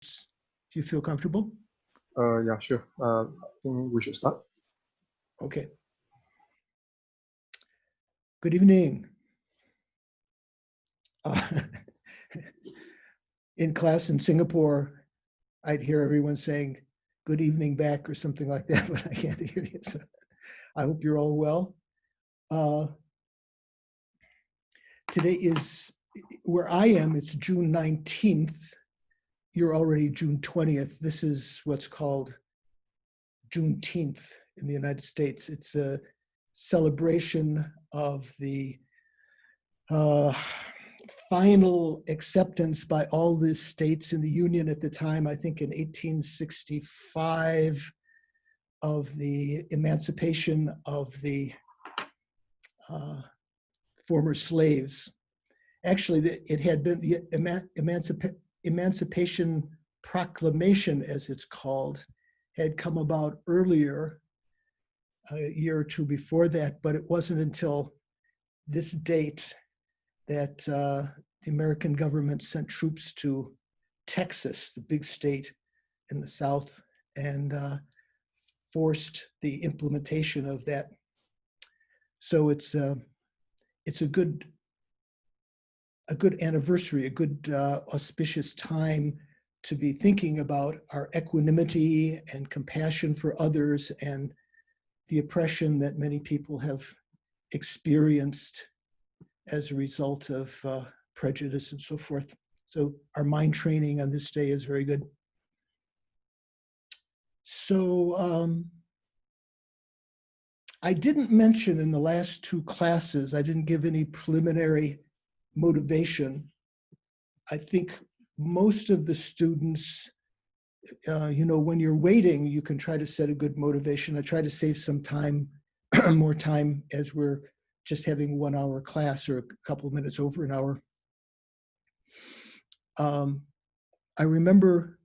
Do you feel comfortable? Yeah, sure. I think we should start. Okay. Good evening. In class in Singapore, I'd hear everyone saying, good evening back or something like that, but I can't hear you. So I hope you're all well. Today is, where I am, it's June 19th. You're already June 20th. This is what's called Juneteenth in the United States. It's a celebration of the final acceptance by all the states in the Union at the time, I think in 1865, of the emancipation of the former slaves. Actually, it had been the Emancipation Proclamation, as it's called, had come about earlier, a year or two before that, but it wasn't until this date that the American government sent troops to Texas, the big state in the South, and forced the implementation of that. So it's a good anniversary, a good auspicious time to be thinking about our equanimity and compassion for others and the oppression that many people have experienced as a result of prejudice and so forth. So our mind training on this day is very good. So I didn't mention in the last two classes, I didn't give any preliminary motivation. I think most of the students, when you're waiting, you can try to set a good motivation. I try to save some time, more time, as we're just having 1 hour class or a couple of minutes over an hour. I remember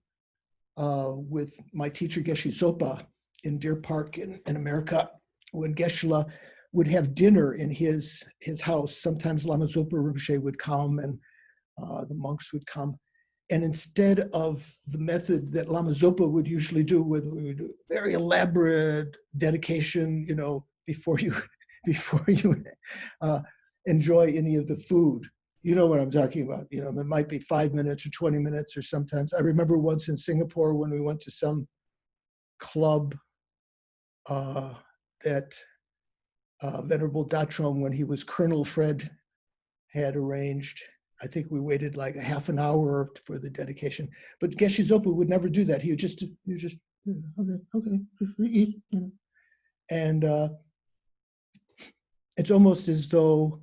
with my teacher, Geshe Zopa, in Deer Park in America, when Geshe would have dinner in his house. Sometimes Lama Zopa Rinpoche would come and the monks would come. And instead of the method that Lama Zopa would usually do, with very elaborate dedication, before you enjoy any of the food. You know what I'm talking about. It might be 5 minutes or 20 minutes, or sometimes. I remember once in Singapore when we went to some club that Venerable Datrom, when he was Colonel Fred, had arranged. I think we waited like a half an hour for the dedication. But Geshe Zopa would never do that. He would just okay, eat. And it's almost as though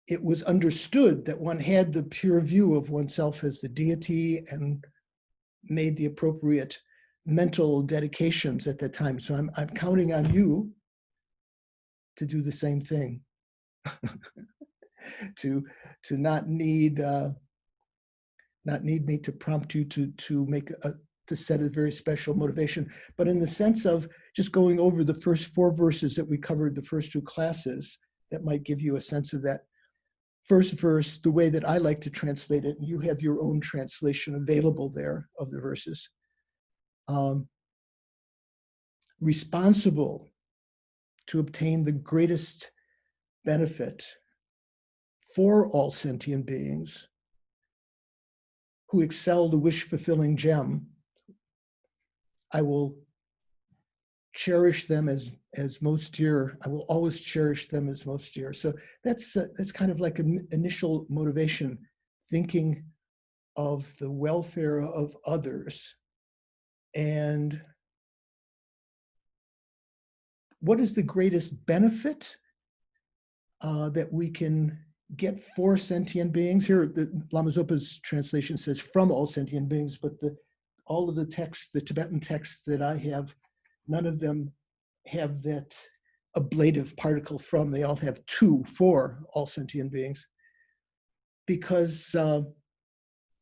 it was understood that one had the pure view of oneself as the deity and made the appropriate mental dedications at that time. So I'm counting on you to do the same thing, to not need me to prompt you to set a very special motivation, but in the sense of just going over the first 4 verses that we covered the first 2 classes, that might give you a sense of that. First verse, the way that I like to translate it, and you have your own translation available there of the verses. Responsible to obtain the greatest benefit for all sentient beings who excel the wish-fulfilling gem, I will cherish them as most dear. I will always cherish them as most dear. So that's kind of like an initial motivation, thinking of the welfare of others. And what is the greatest benefit that we can get for sentient beings? Here, the Lama Zopa's translation says from all sentient beings, but all of the texts, the Tibetan texts that I have, none of them have that ablative particle from. They all have to, for all sentient beings. Because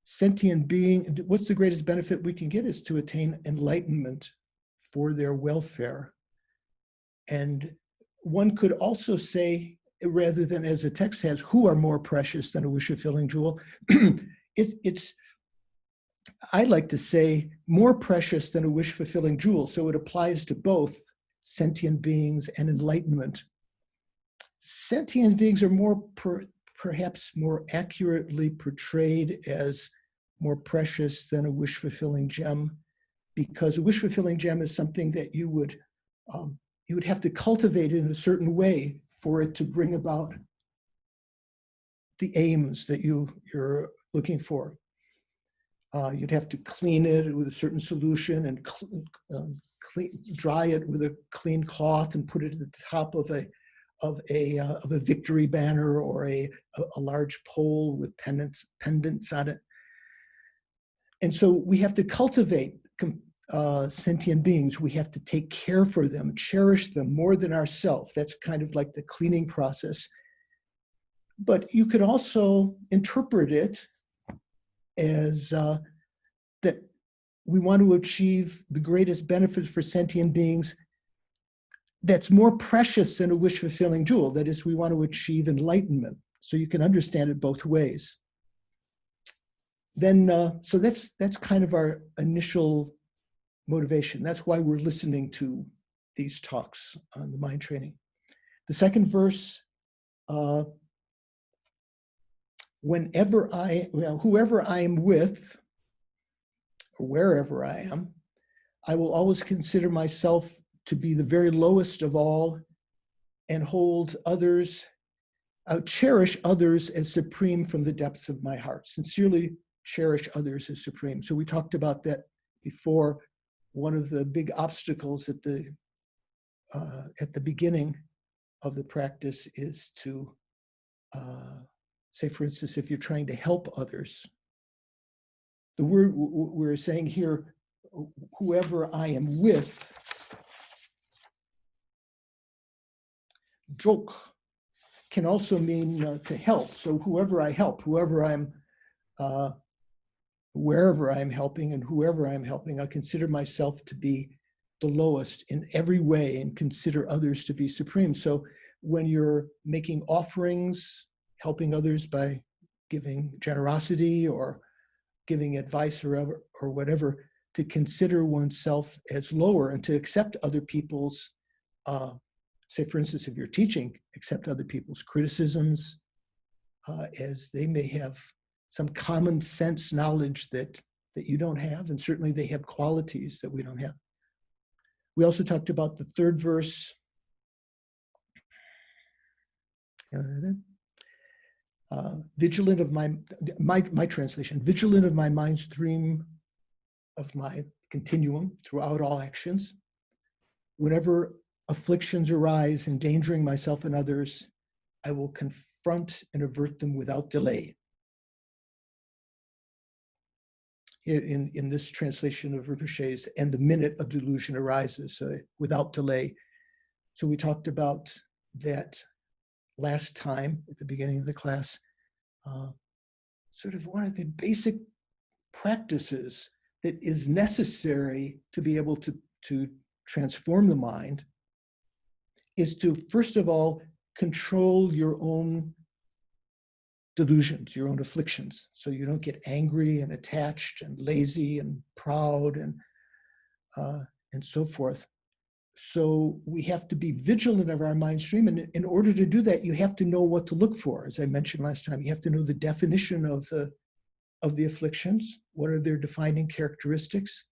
sentient being, what's the greatest benefit we can get is to attain enlightenment for their welfare. And one could also say, rather than as a text has, who are more precious than a wish-fulfilling jewel, it's I like to say more precious than a wish-fulfilling jewel. So it applies to both sentient beings and enlightenment. Sentient beings are perhaps more accurately portrayed as more precious than a wish-fulfilling gem, because a wish-fulfilling gem is something that you would have to cultivate in a certain way for it to bring about the aims that you're looking for. You'd have to clean it with a certain solution and dry it with a clean cloth and put it at the top of a victory banner or a large pole with pendants on it. And so we have to cultivate sentient beings. We have to take care for them, cherish them more than ourselves. That's kind of like the cleaning process. But you could also interpret it as that we want to achieve the greatest benefit for sentient beings that's more precious than a wish-fulfilling jewel. That is, we want to achieve enlightenment. So you can understand it both ways. Then, so that's kind of our initial motivation. That's why we're listening to these talks on the mind training. The second verse, whoever I am with, or wherever I am, I will always consider myself to be the very lowest of all and hold others, cherish others as supreme from the depths of my heart. Sincerely cherish others as supreme. So we talked about that before. One of the big obstacles at the beginning of the practice is to say, for instance, if you're trying to help others, the word we're saying here, whoever I am with, jok, can also mean to help. So whoever I help, wherever I'm helping and whoever I'm helping, I consider myself to be the lowest in every way and consider others to be supreme. So when you're making offerings, helping others by giving generosity or giving advice or whatever, to consider oneself as lower and to accept other people's, say for instance, if you're teaching, accept other people's criticisms as they may have some common sense knowledge that you don't have, and certainly they have qualities that we don't have. We also talked about the third verse. Vigilant of my translation, vigilant of my mind stream of my continuum throughout all actions. Whenever afflictions arise, endangering myself and others, I will confront and avert them without delay. In this translation of Rinpoche's, and the minute of delusion arises, without delay. So we talked about that last time at the beginning of the class. Sort of one of the basic practices that is necessary to be able to transform the mind is to, first of all, control your own delusions, your own afflictions, so you don't get angry and attached and lazy and proud and so forth. So we have to be vigilant of our mind stream, and in order to do that, you have to know what to look for. As I mentioned last time, you have to know the definition of the afflictions. What are their defining characteristics?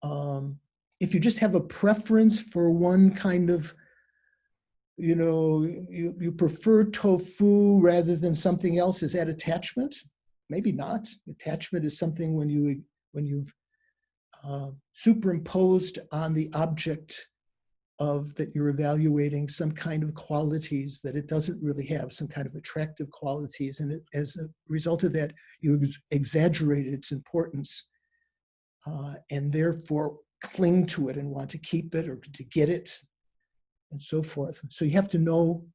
If you just have a preference for one kind of, you prefer tofu rather than something else, is that attachment? Maybe not. Attachment is something when you've superimposed on the object that you're evaluating some kind of qualities that it doesn't really have, some kind of attractive qualities, and as a result of that, you exaggerate its importance and therefore cling to it and want to keep it or to get it, and so forth. So you have to know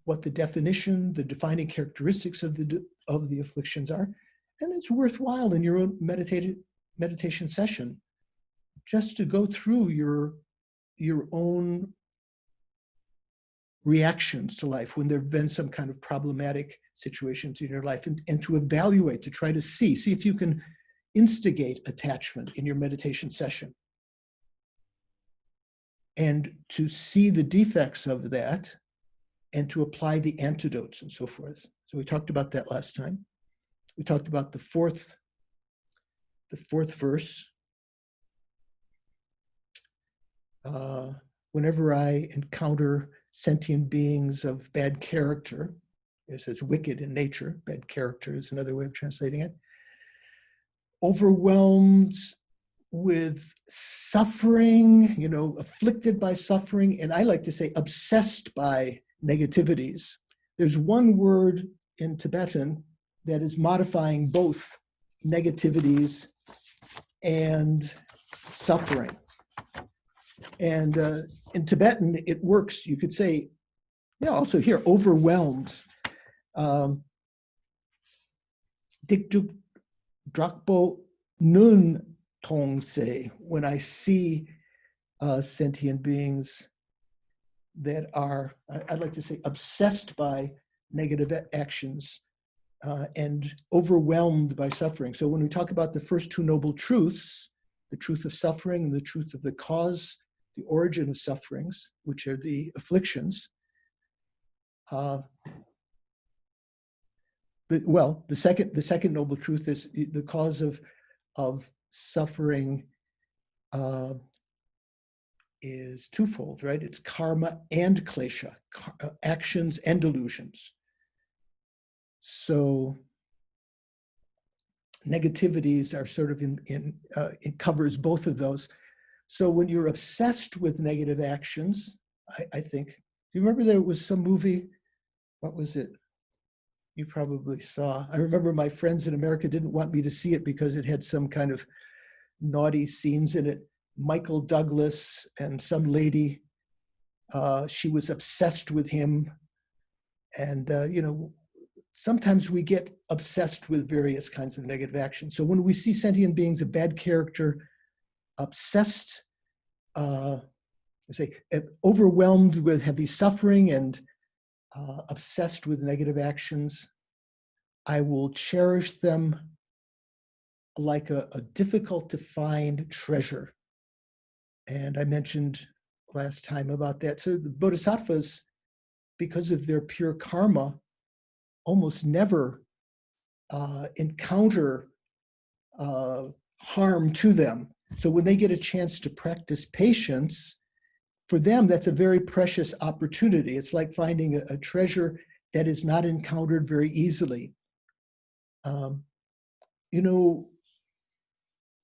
what the definition, the defining characteristics of the afflictions are, and it's worthwhile in your own meditation session just to go through your own reactions to life when there have been some kind of problematic situations in your life, and to evaluate, to try to see if you can instigate attachment in your meditation session and to see the defects of that and to apply the antidotes and so forth. So we talked about that last time. We talked about the fourth verse. Whenever I encounter sentient beings of bad character, it says wicked in nature, bad character is another way of translating it, overwhelmed with suffering, afflicted by suffering, and I like to say obsessed by negativities. There's one word in Tibetan that is modifying both negativities and suffering. And in Tibetan, it works. You could say, also here, overwhelmed. Dikduk drakpo nun tong se, when I see sentient beings that are, I'd like to say, obsessed by negative actions and overwhelmed by suffering. So when we talk about the first two noble truths, the truth of suffering and the truth of the cause, the origin of sufferings, which are the afflictions, the second noble truth is the cause of suffering is twofold, right? It's karma and klesha, actions and delusions. So negativities are sort of it covers both of those. So when you're obsessed with negative actions, I think, do you remember there was some movie? What was it? You probably saw. I remember my friends in America didn't want me to see it because it had some kind of naughty scenes in it. Michael Douglas and some lady, she was obsessed with him. And, sometimes we get obsessed with various kinds of negative actions. So when we see sentient beings of bad character, obsessed, overwhelmed with heavy suffering and obsessed with negative actions, I will cherish them like a difficult to find treasure. And I mentioned last time about that. So the bodhisattvas, because of their pure karma, almost never encounter harm to them. So when they get a chance to practice patience, for them, that's a very precious opportunity. It's like finding a treasure that is not encountered very easily.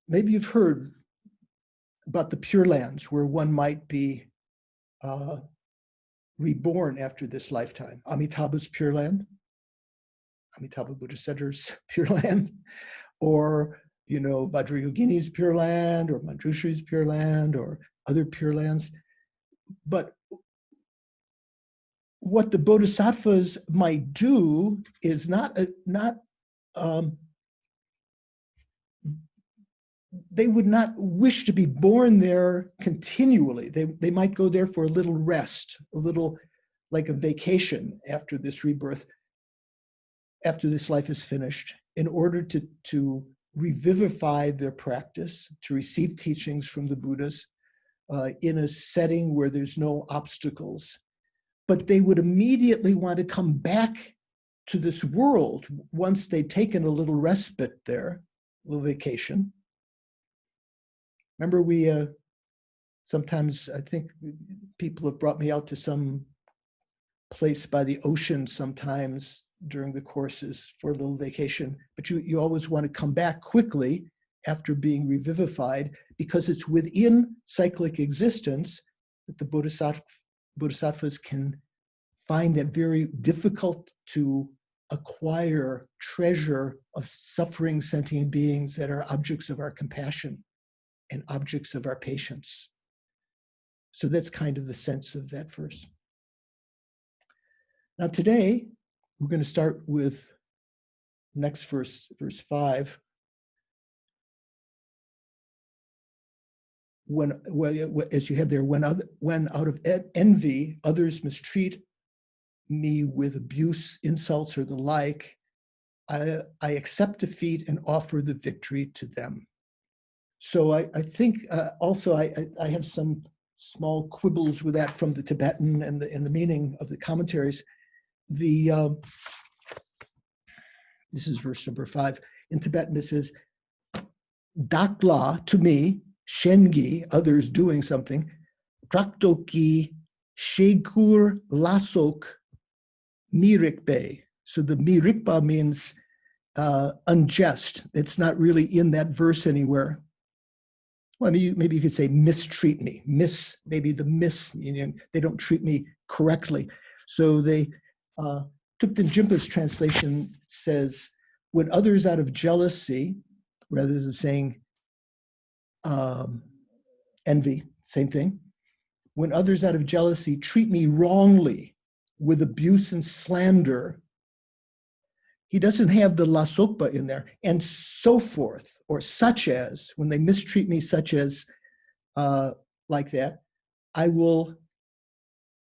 Maybe you've heard about the Pure Lands, where one might be reborn after this lifetime. Amitabha's Pure Land, Amitabha Buddha Center's Pure Land, or Vajrayogini's Pure Land, or Manjushri's Pure Land, or other Pure Lands. But what the bodhisattvas might do is they would not wish to be born there continually. They might go there for a little rest, a little like a vacation after this rebirth, after this life is finished, in order to revivify their practice, to receive teachings from the Buddhas in a setting where there's no obstacles. But they would immediately want to come back to this world once they'd taken a little respite there, a little vacation. Remember, we sometimes, I think people have brought me out to some place by the ocean sometimes during the courses for a little vacation, but you always want to come back quickly after being revivified, because it's within cyclic existence that the bodhisattvas can find it very difficult to acquire treasure of suffering sentient beings that are objects of our compassion and objects of our patience. So that's kind of the sense of that verse. Now today, we're going to start with next verse, verse 5. As you have there, when out of envy, others mistreat me with abuse, insults, or the like, I accept defeat and offer the victory to them. So I think also I have some small quibbles with that from the Tibetan and the meaning of the commentaries. This is verse number 5. In Tibetan it says, Dakla, to me, Shengi, others doing something, Traktoki, Shegur Lasok, Mirikbe. So the Mirikba means unjust. It's not really in that verse anywhere. Well, maybe you could say mistreat me. Maybe the meaning they don't treat me correctly. So Thupten Jinpa's translation says, when others out of jealousy, rather than saying envy, same thing. When others out of jealousy treat me wrongly with abuse and slander, he doesn't have the lasokpa in there, and so forth, or such as, when they mistreat me, such as, like that, I will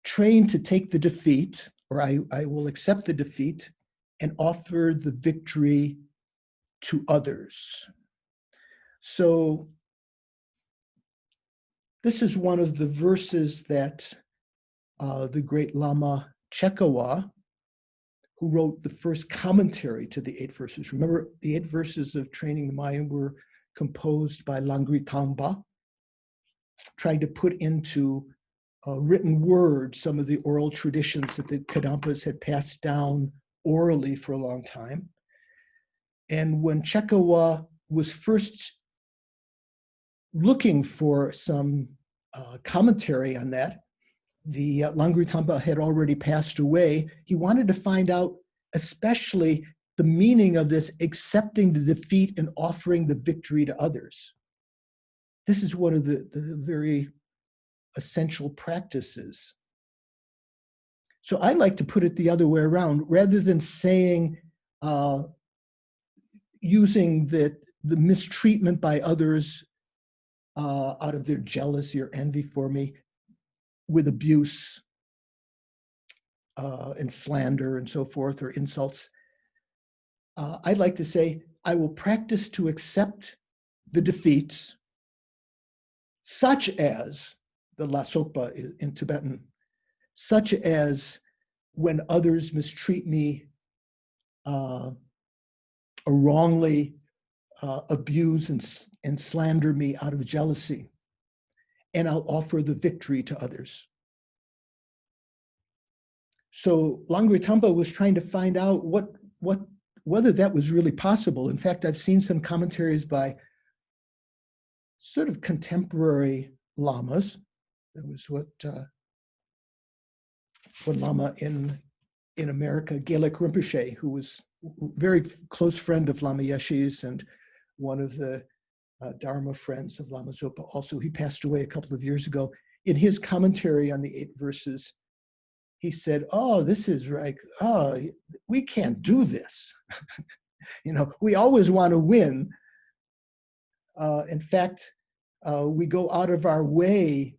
train to take the defeat, or I will accept the defeat and offer the victory to others. So this is one of the verses that the great Lama Chekawa, who wrote the first commentary to the 8 verses. Remember, the 8 verses of Training the Mind were composed by Langri Tangpa, trying to put into written words some of the oral traditions that the Kadampas had passed down orally for a long time. And when Chekawa was first looking for some commentary on that, the Langri Tangpa had already passed away. He wanted to find out especially the meaning of this accepting the defeat and offering the victory to others. This is one of the very essential practices. So I like to put it the other way around. Rather than saying, using the mistreatment by others out of their jealousy or envy for me, with abuse and slander and so forth, or insults, I'd like to say, I will practice to accept the defeats, such as the lasokpa in Tibetan, such as when others mistreat me or wrongly abuse and slander me out of jealousy, and I'll offer the victory to others. So Langri Tangpa was trying to find out whether that was really possible. In fact, I've seen some commentaries by sort of contemporary lamas. There was one lama in America, Gelek Rinpoche, who was a very close friend of Lama Yeshe's and one of the Dharma friends of Lama Zopa. Also, he passed away a couple of years ago. In his commentary on the 8 verses, he said, oh, this is like, oh, we can't do this. We always want to win. In fact, we go out of our way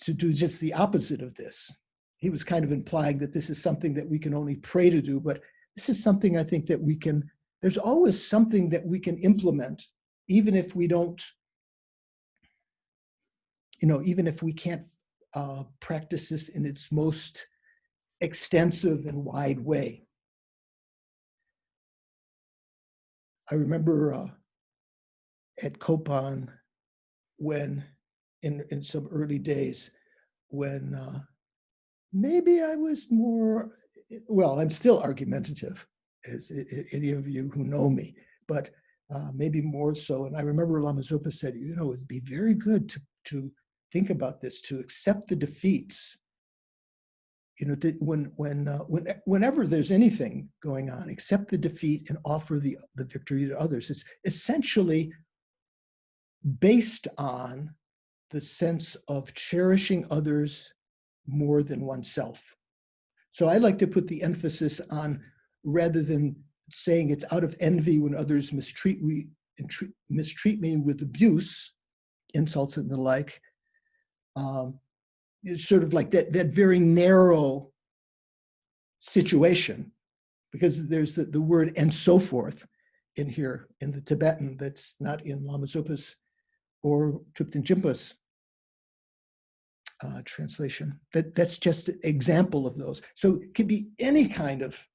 to do just the opposite of this. He was kind of implying that this is something that we can only pray to do, but this is something I think that we can, there's always something that we can implement, even if we don't, even if we can't practice this in its most extensive and wide way. I remember at Kopan when, in some early days, when maybe I was more, well, I'm still argumentative, as any of you who know me, but maybe more so. And I remember Lama Zopa said, it'd be very good to think about this, to accept the defeats. Whenever there's anything going on, accept the defeat and offer the victory to others. It's essentially based on the sense of cherishing others more than oneself. So I like to put the emphasis on, rather than saying it's out of envy when others mistreat me with abuse, insults and the like, it's sort of like that very narrow situation. because there's the word and so forth in here in the Tibetan that's not in Lama Zopa's or Thupten Jinpa's translation. That's just an example of those. So it could be any kind of,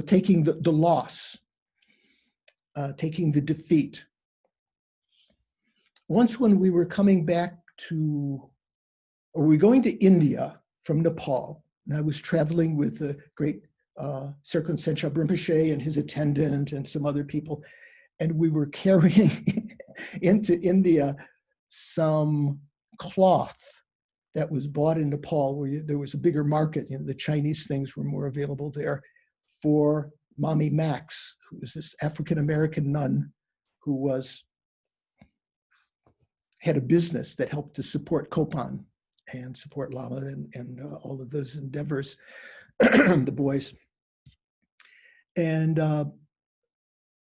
taking the loss, taking the defeat. Once when we were coming back we were going to India from Nepal, and I was traveling with the great Serkun Senchab Rinpoche and his attendant and some other people, and we were carrying into India some cloth that was bought in Nepal, where there was a bigger market. The Chinese things were more available there, for Mami Max, who was this African-American nun who had a business that helped to support Kopan and support Lama and all of those endeavors, the boys. And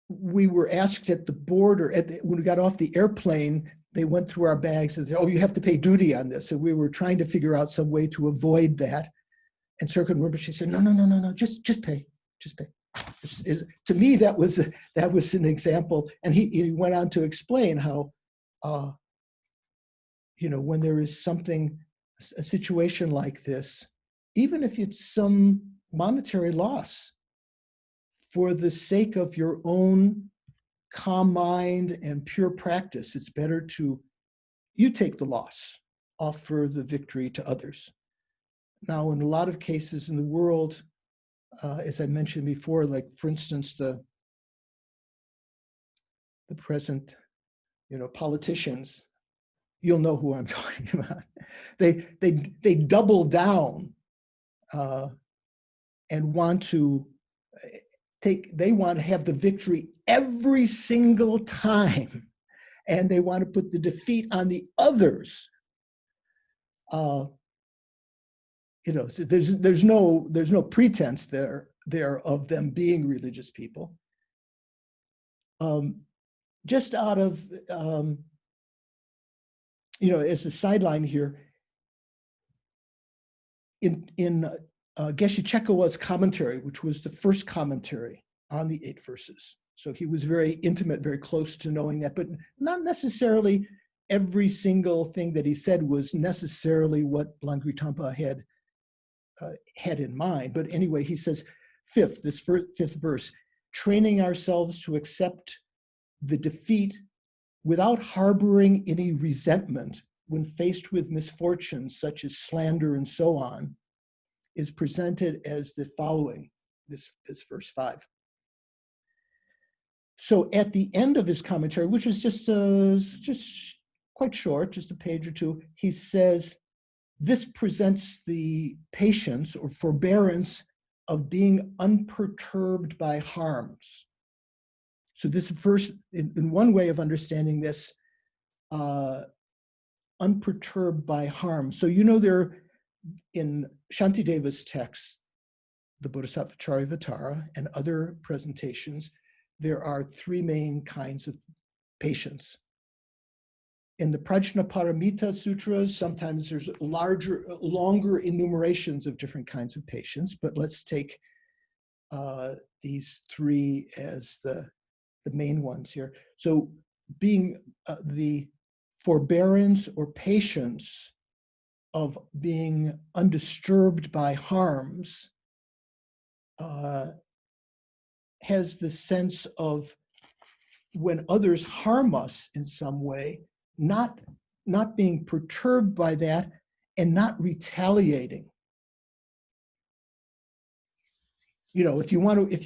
we were asked at the border, when we got off the airplane, they went through our bags and said, "Oh, you have to pay duty on this." And we were trying to figure out some way to avoid that. And Serkun Rinpoche said, no, just pay. To me, that was an example. And he went on to explain how, when there is a situation like this, even if it's some monetary loss, for the sake of your own calm mind and pure practice, it's better you take the loss, offer the victory to others. Now, in a lot of cases in the world, as I mentioned before, like for instance, the present, politicians, you'll know who I'm talking about. They double down and want to have the victory every single time, and they want to put the defeat on the others. So there's no pretense there of them being religious people. Just out of as a sideline here, in Geshe Chekawa's commentary, which was the first commentary on the 8 verses. So he was very intimate, very close to knowing that, but not necessarily every single thing that he said was necessarily what Langri Tangpa had in mind. But anyway, he says, fifth verse, training ourselves to accept the defeat without harboring any resentment when faced with misfortunes such as slander and so on, is presented as the following, this verse 5. So at the end of his commentary, which is just quite short, just a page or two, he says, this presents the patience or forbearance of being unperturbed by harms. So this verse, in one way of understanding this, unperturbed by harm. So there, in Shantideva's text, the Bodhisattva Charyavatara, and other presentations, there are 3 main kinds of patience. In the Prajnaparamita Sutras, sometimes there's longer enumerations of different kinds of patience, but let's take these 3 as the main ones here. So being the forbearance or patience of being undisturbed by harms has the sense of, when others harm us in some way, not being perturbed by that and not retaliating. If you want to, if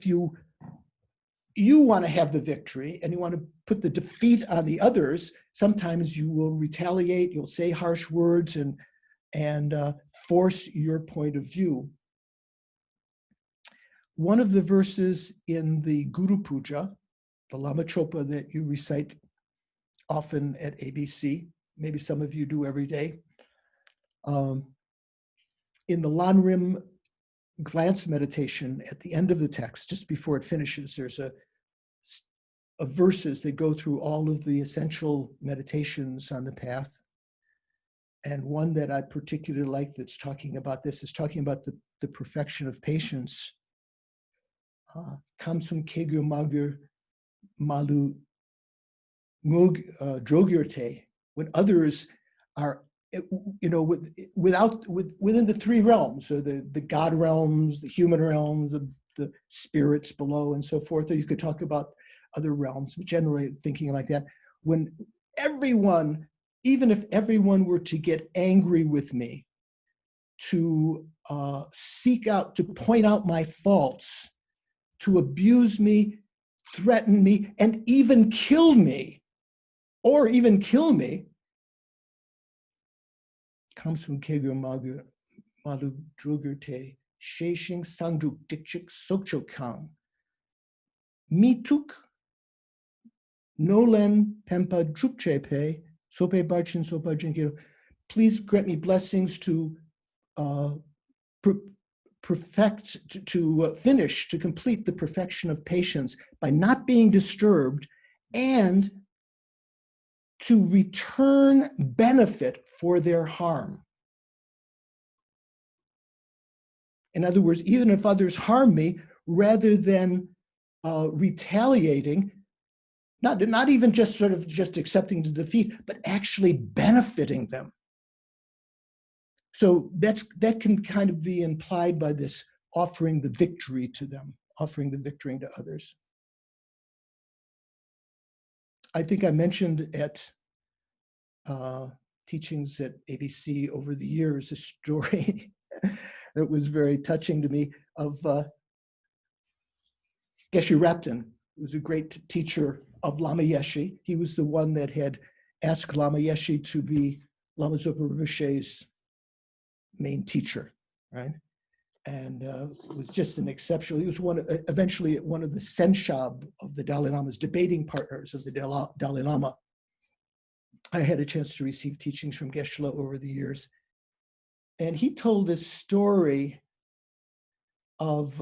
you want to have the victory and you want to put the defeat on the others, sometimes you will retaliate, you'll say harsh words and force your point of view. One of the verses in the Guru Puja, the Lama Chopa that you recite often at ABC, maybe some of you do every day, in the Lanrim glance meditation at the end of the text, just before it finishes, there's a verses that go through all of the essential meditations on the path. And one that I particularly like that's talking about this is talking about the perfection of patience. Kamsum kegyo magur malu drogurte, when others are, within the three realms, so the God realms, the human realms, the spirits below, and so forth. Or you could talk about other realms, but generally thinking like that. When everyone, even if everyone were to get angry with me, to seek out, to point out my faults, to abuse me, threaten me, and even kill me, comes from Kegyo Malu Drugurte, Sheshing Sangduk Dikchik Sokcho Kang. Mituk Nolen Pempa Drupchepe, Sope Barchin Sopa Jinkiro. Please grant me blessings to perfect, to finish, to complete the perfection of patience by not being disturbed and to return benefit for their harm. In other words, even if others harm me, rather than retaliating, not even just sort of just accepting the defeat, but actually benefiting them. So that can kind of be implied by this offering the victory to them, offering the victory to others. I think I mentioned at teachings at ABC over the years a story that was very touching to me of Geshe Rapton, who was a great teacher of Lama Yeshe. He was the one that had asked Lama Yeshe to be Lama Zopa Rinpoche's main teacher, right? And it was just an exceptional, he was eventually one of the Senshab of the Dalai Lama's debating partners of the Dalai Lama. I had a chance to receive teachings from Geshe-la over the years. And he told this story of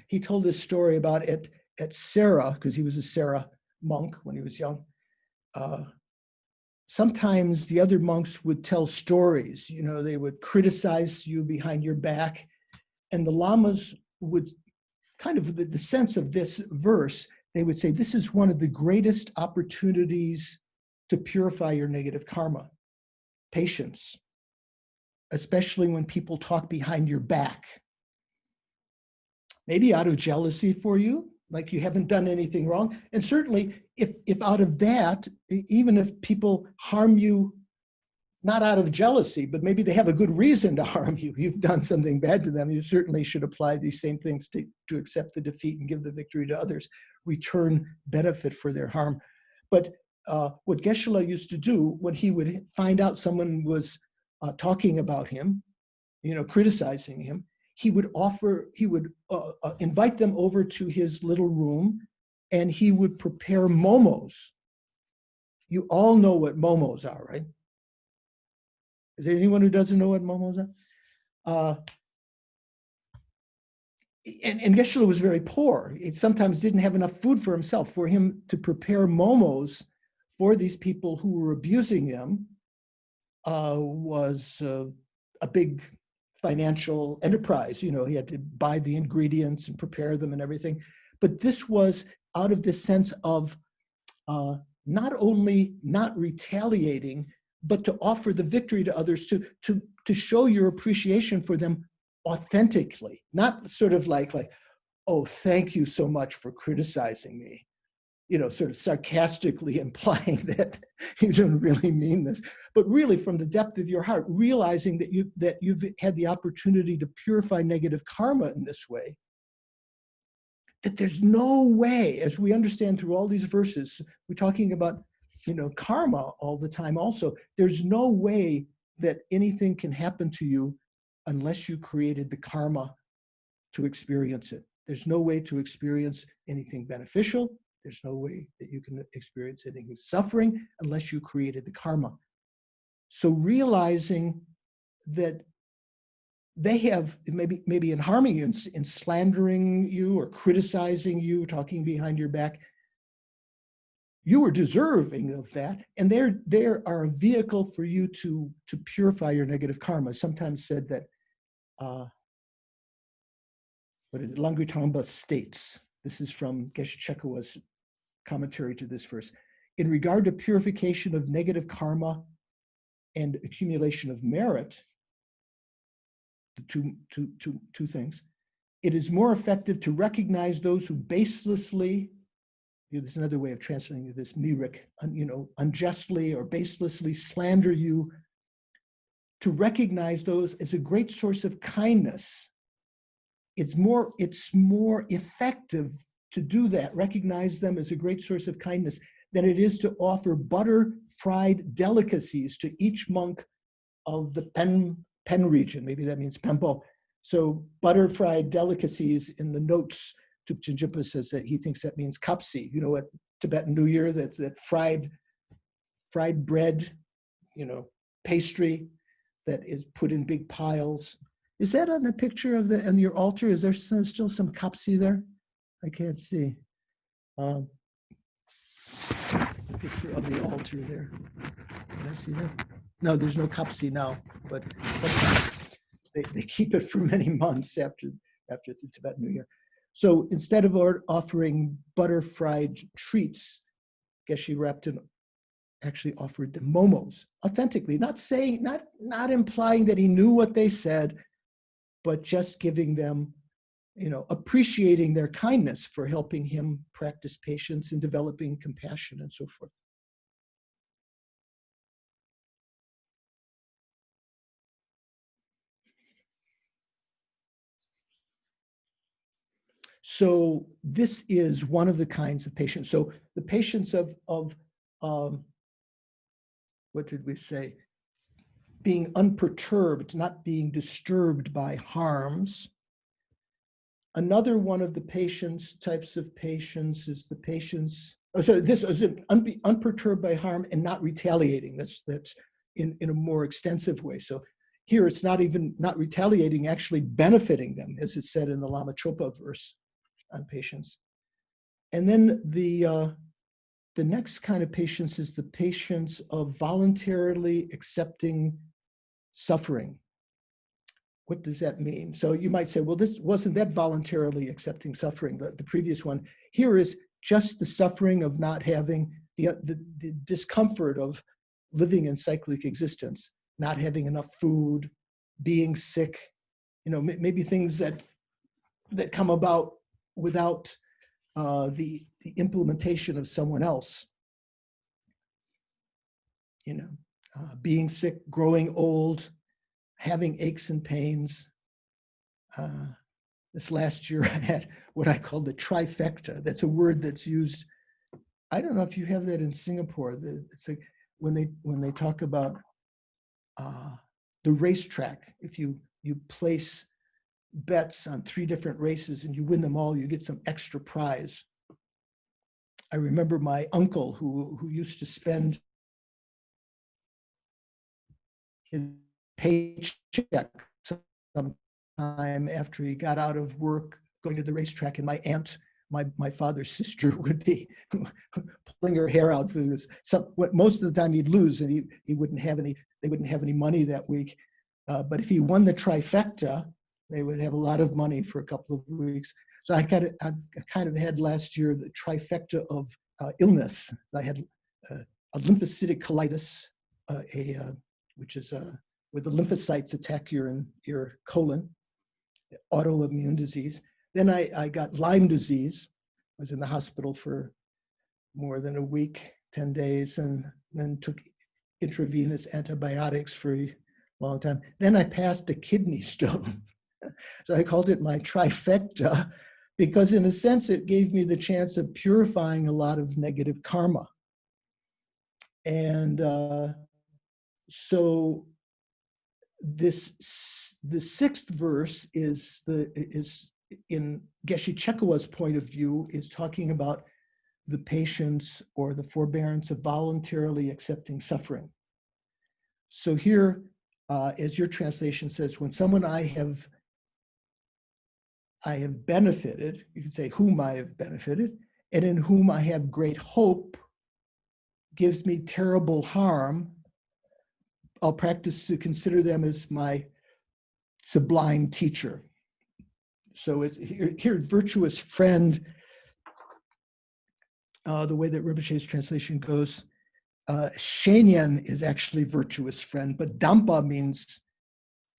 he told this story about at Sera, because he was a Sera monk when he was young. Sometimes the other monks would tell stories, they would criticize you behind your back, and the lamas would kind of, the sense of this verse, they would say, this is one of the greatest opportunities to purify your negative karma, patience, especially when people talk behind your back. Maybe out of jealousy for you, like you haven't done anything wrong. And certainly if out of that, even if people harm you, not out of jealousy, but maybe they have a good reason to harm you, you've done something bad to them, you certainly should apply these same things to accept the defeat and give the victory to others, return benefit for their harm. But what Geshe-la used to do when he would find out someone was talking about him, criticizing him, he would invite them over to his little room, and he would prepare momos. You all know what momos are, right? Is there anyone who doesn't know what momos are? And Geshe-la was very poor. He sometimes didn't have enough food for himself. For him to prepare momos for these people who were abusing him was a big financial enterprise. He had to buy the ingredients and prepare them and everything. But this was out of this sense of not only not retaliating, but to offer the victory to others, to show your appreciation for them authentically, not sort of like, oh, thank you so much for criticizing me, sort of sarcastically implying that you don't really mean this, but really from the depth of your heart, realizing that you've had the opportunity to purify negative karma in this way, that there's no way, as we understand through all these verses, we're talking about karma all the time also, there's no way that anything can happen to you unless you created the karma to experience it. There's no way to experience anything beneficial. There's no way that you can experience anything suffering unless you created the karma. So realizing that they have, maybe in harming you, in slandering you or criticizing you, talking behind your back, you are deserving of that, and there are a vehicle for you to purify your negative karma. Sometimes said that Langri Tangpa states, this is from Geshe Chekawa's commentary to this verse, in regard to purification of negative karma and accumulation of merit, the two things, it is more effective to recognize those who baselessly, there's another way of translating this, mirik, unjustly or baselessly slander you, to recognize those as a great source of kindness. It's more effective to do that, recognize them as a great source of kindness, than it is to offer butter-fried delicacies to each monk of the Pen region. Maybe that means Pempo. So butter-fried delicacies, in the notes to Jinjipa says that he thinks that means kapsi. At Tibetan New Year, that's that fried bread, pastry that is put in big piles. Is that on the picture on your altar? Is there still some kapsi there? I can't see. The picture of the altar there. Can I see that? No, there's no kapsi now, but sometimes they keep it for many months after the Tibetan New Year. So instead of offering butter-fried treats, Geshe Rapton actually offered them momos authentically, not implying that he knew what they said, but just giving them, appreciating their kindness for helping him practice patience and developing compassion and so forth. So this is one of the kinds of patience. So the patience of what did we say? Being unperturbed, not being disturbed by harms. Another one of the types of patience is the patience. This is unperturbed by harm and not retaliating. That's in a more extensive way. So here it's not retaliating, actually benefiting them, as it's said in the Lama Chopa verse on patience. And then the next kind of patience is the patience of voluntarily accepting suffering. What does that mean? So you might say, well, this wasn't that voluntarily accepting suffering, the previous one. Here is just the suffering of not having the discomfort of living in cyclic existence, not having enough food, being sick, maybe things that come about without the implementation of someone else. Being sick, growing old, having aches and pains. This last year I had what I call the trifecta. That's a word that's used. I don't know if you have that in Singapore. It's like when they talk about the racetrack. If you place bets on 3 different races and you win them all, you get some extra prize. I remember my uncle who used to spend his paycheck sometime after he got out of work going to the racetrack, and my aunt, my father's sister, would be pulling her hair out for this. Most of the time he'd lose, and he wouldn't have any. They wouldn't have any money that week. But if he won the trifecta, they would have a lot of money for a couple of weeks. So I kind of had last year the trifecta of illness. I had a lymphocytic colitis, which is where the lymphocytes attack your colon, autoimmune disease. Then I got Lyme disease. I was in the hospital for more than a week, 10 days, and then took intravenous antibiotics for a long time. Then I passed a kidney stone. So I called it my trifecta, because in a sense, it gave me the chance of purifying a lot of negative karma. And so the 6th verse is in Geshe Chekawa's point of view, is talking about the patience or the forbearance of voluntarily accepting suffering. So here, as your translation says, when someone I have benefited, you can say whom I have benefited, and in whom I have great hope gives me terrible harm, I'll practice to consider them as my sublime teacher. So it's here virtuous friend, the way that Rinpoche's translation goes, Shenyan is actually virtuous friend, but Dampa means,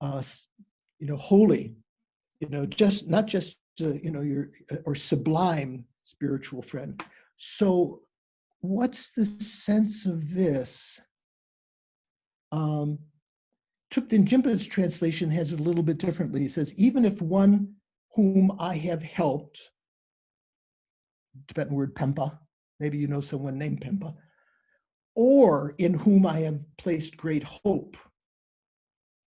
holy, just not just, your or sublime spiritual friend. So what's the sense of this? Thupten Jinpa's translation has it a little bit differently. He says, even if one whom I have helped, Tibetan word Pempa, maybe you know someone named Pempa, or in whom I have placed great hope,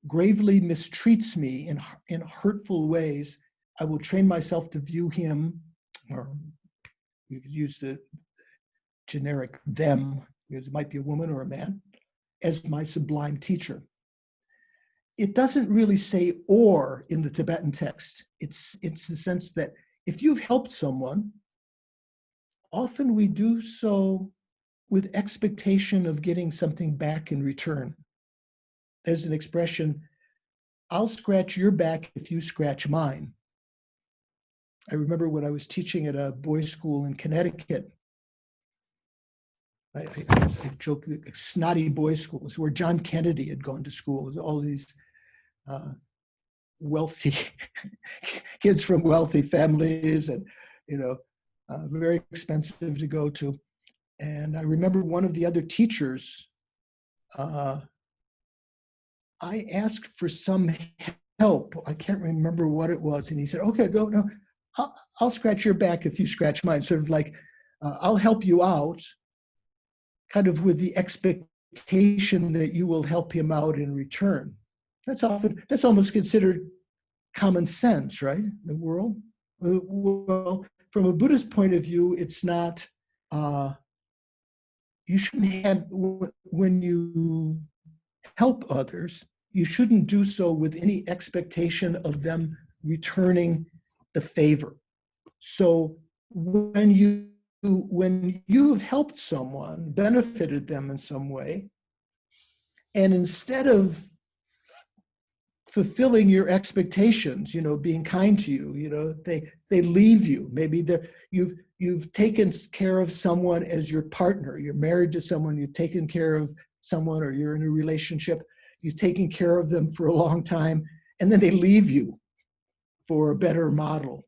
gravely mistreats me in hurtful ways, I will train myself to view him, or you could use the generic them, because it might be a woman or a man, as my sublime teacher. It doesn't really say or in the Tibetan text. It's the sense that if you've helped someone, often we do so with expectation of getting something back in return. There's an expression, I'll scratch your back if you scratch mine. I remember when I was teaching at a boys' school in Connecticut, I joke, snotty boys' schools where John Kennedy had gone to school. There's all these wealthy kids from wealthy families, and very expensive to go to. And I remember one of the other teachers, I asked for some help. I can't remember what it was. And he said, okay, go, no, I'll scratch your back if you scratch mine. Sort of like, I'll help you out, kind of with the expectation that you will help him out in return. That's almost considered common sense, right? In the world. Well, from a Buddhist point of view, it's not, you shouldn't have, when you help others, you shouldn't do so with any expectation of them returning the favor. So when you've helped someone, benefited them in some way, and instead of fulfilling your expectations, being kind to you, they leave you. Maybe you've taken care of someone as your partner. You're married to someone, you've taken care of someone, or you're in a relationship, you've taken care of them for a long time, and then they leave you for a better model.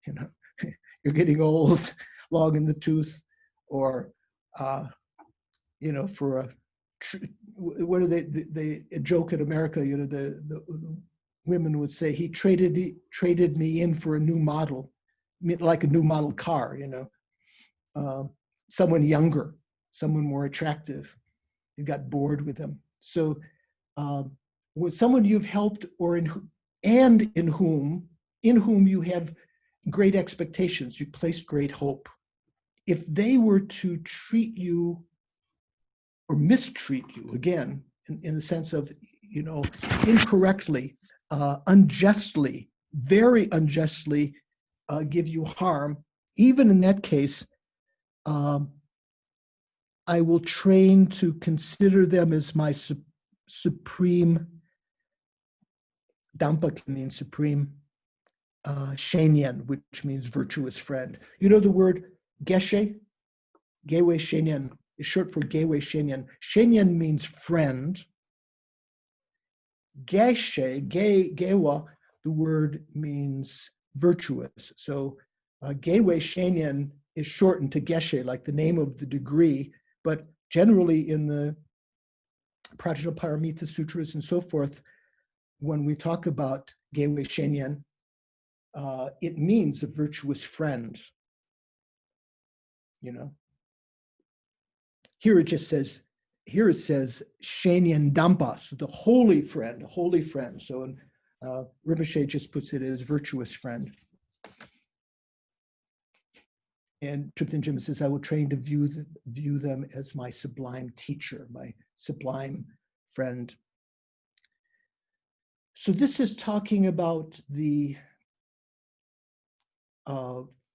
You're getting old, long in the tooth, or for what are they joke in America, the women would say, he traded me in for a new model, like a new model car, someone younger, someone more attractive. You got bored with them. So with someone you've helped, or in whom you have great expectations, you placed great hope. If they were to treat you or mistreat you, again, in the sense of, incorrectly, unjustly, very unjustly give you harm, even in that case, I will train to consider them as my supreme, Dampa can mean supreme, Shenyan, which means virtuous friend. You know the word Geshe? Gewe Shenyan is short for Gewe Shenyan. Shenyan means friend. Geshe, Gewa, the word means virtuous. So Gewe Shenyan is shortened to Geshe, like the name of the degree, but generally in the Prajnaparamita Sutras and so forth, when we talk about Gewe Shenyan, it means a virtuous friend. Here it says Shenyan Dampa, so the holy friend, holy friend. So Rinpoche just puts it as virtuous friend. And Triptan Jinpa says, I will train to view them as my sublime teacher, my sublime friend. So this is talking about the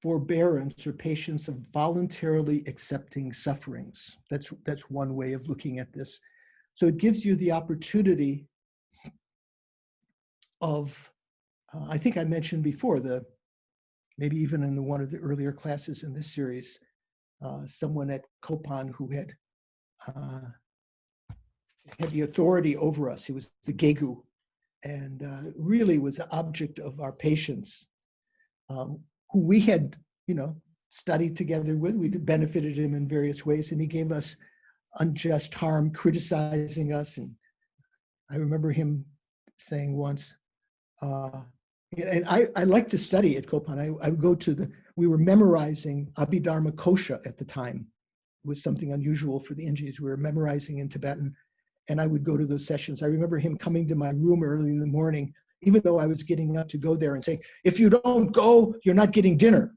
forbearance or patience of voluntarily accepting sufferings. That's one way of looking at this. So it gives you the opportunity of, I think I mentioned before, maybe even in one of the earlier classes in this series, someone at Kopan who had the authority over us. He was the Gegu, and really was the object of our patience, who we had, studied together with. We benefited him in various ways, and he gave us unjust harm, criticizing us. And I remember him saying once, and I like to study at Kopan. I would go we were memorizing Abhidharma Kosha at the time. It was something unusual for the Indians. We were memorizing in Tibetan, and I would go to those sessions. I remember him coming to my room early in the morning, even though I was getting up to go there, and saying, "If you don't go, you're not getting dinner."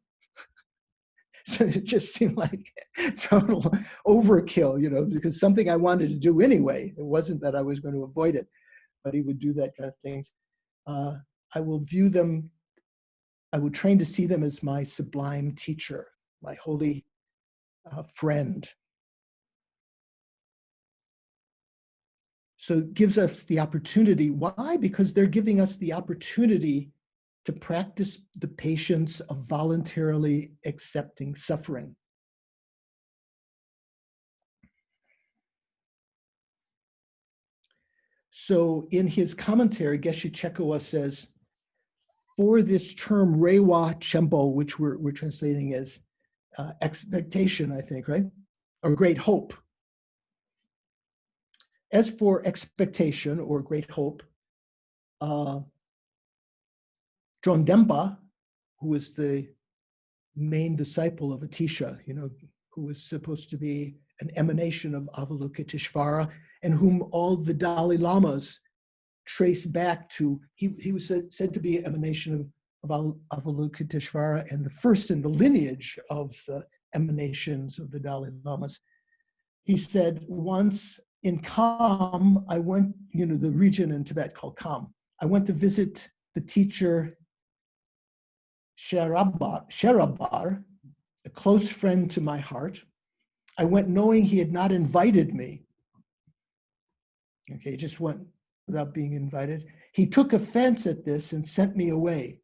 So it just seemed like total overkill, because something I wanted to do anyway. It wasn't that I was going to avoid it, but he would do that kind of things. I would train to see them as my sublime teacher, my holy friend. So it gives us the opportunity. Why? Because they're giving us the opportunity to practice the patience of voluntarily accepting suffering. So in his commentary, Geshe Chekowa says, for this term Rewa Chempo, which we're translating as expectation, I think, right? Or great hope. As for expectation or great hope, Kadampa, who was the main disciple of Atisha, who was supposed to be an emanation of Avalokiteshvara, and whom all the Dalai Lamas trace back to, he was said to be an emanation of Avalokiteshvara and the first in the lineage of the emanations of the Dalai Lamas. He said, once in Kham, I went, the region in Tibet called Kham, I went to visit the teacher Sherabar, a close friend to my heart. I went knowing he had not invited me. Okay, just went without being invited. He took offense at this and sent me away.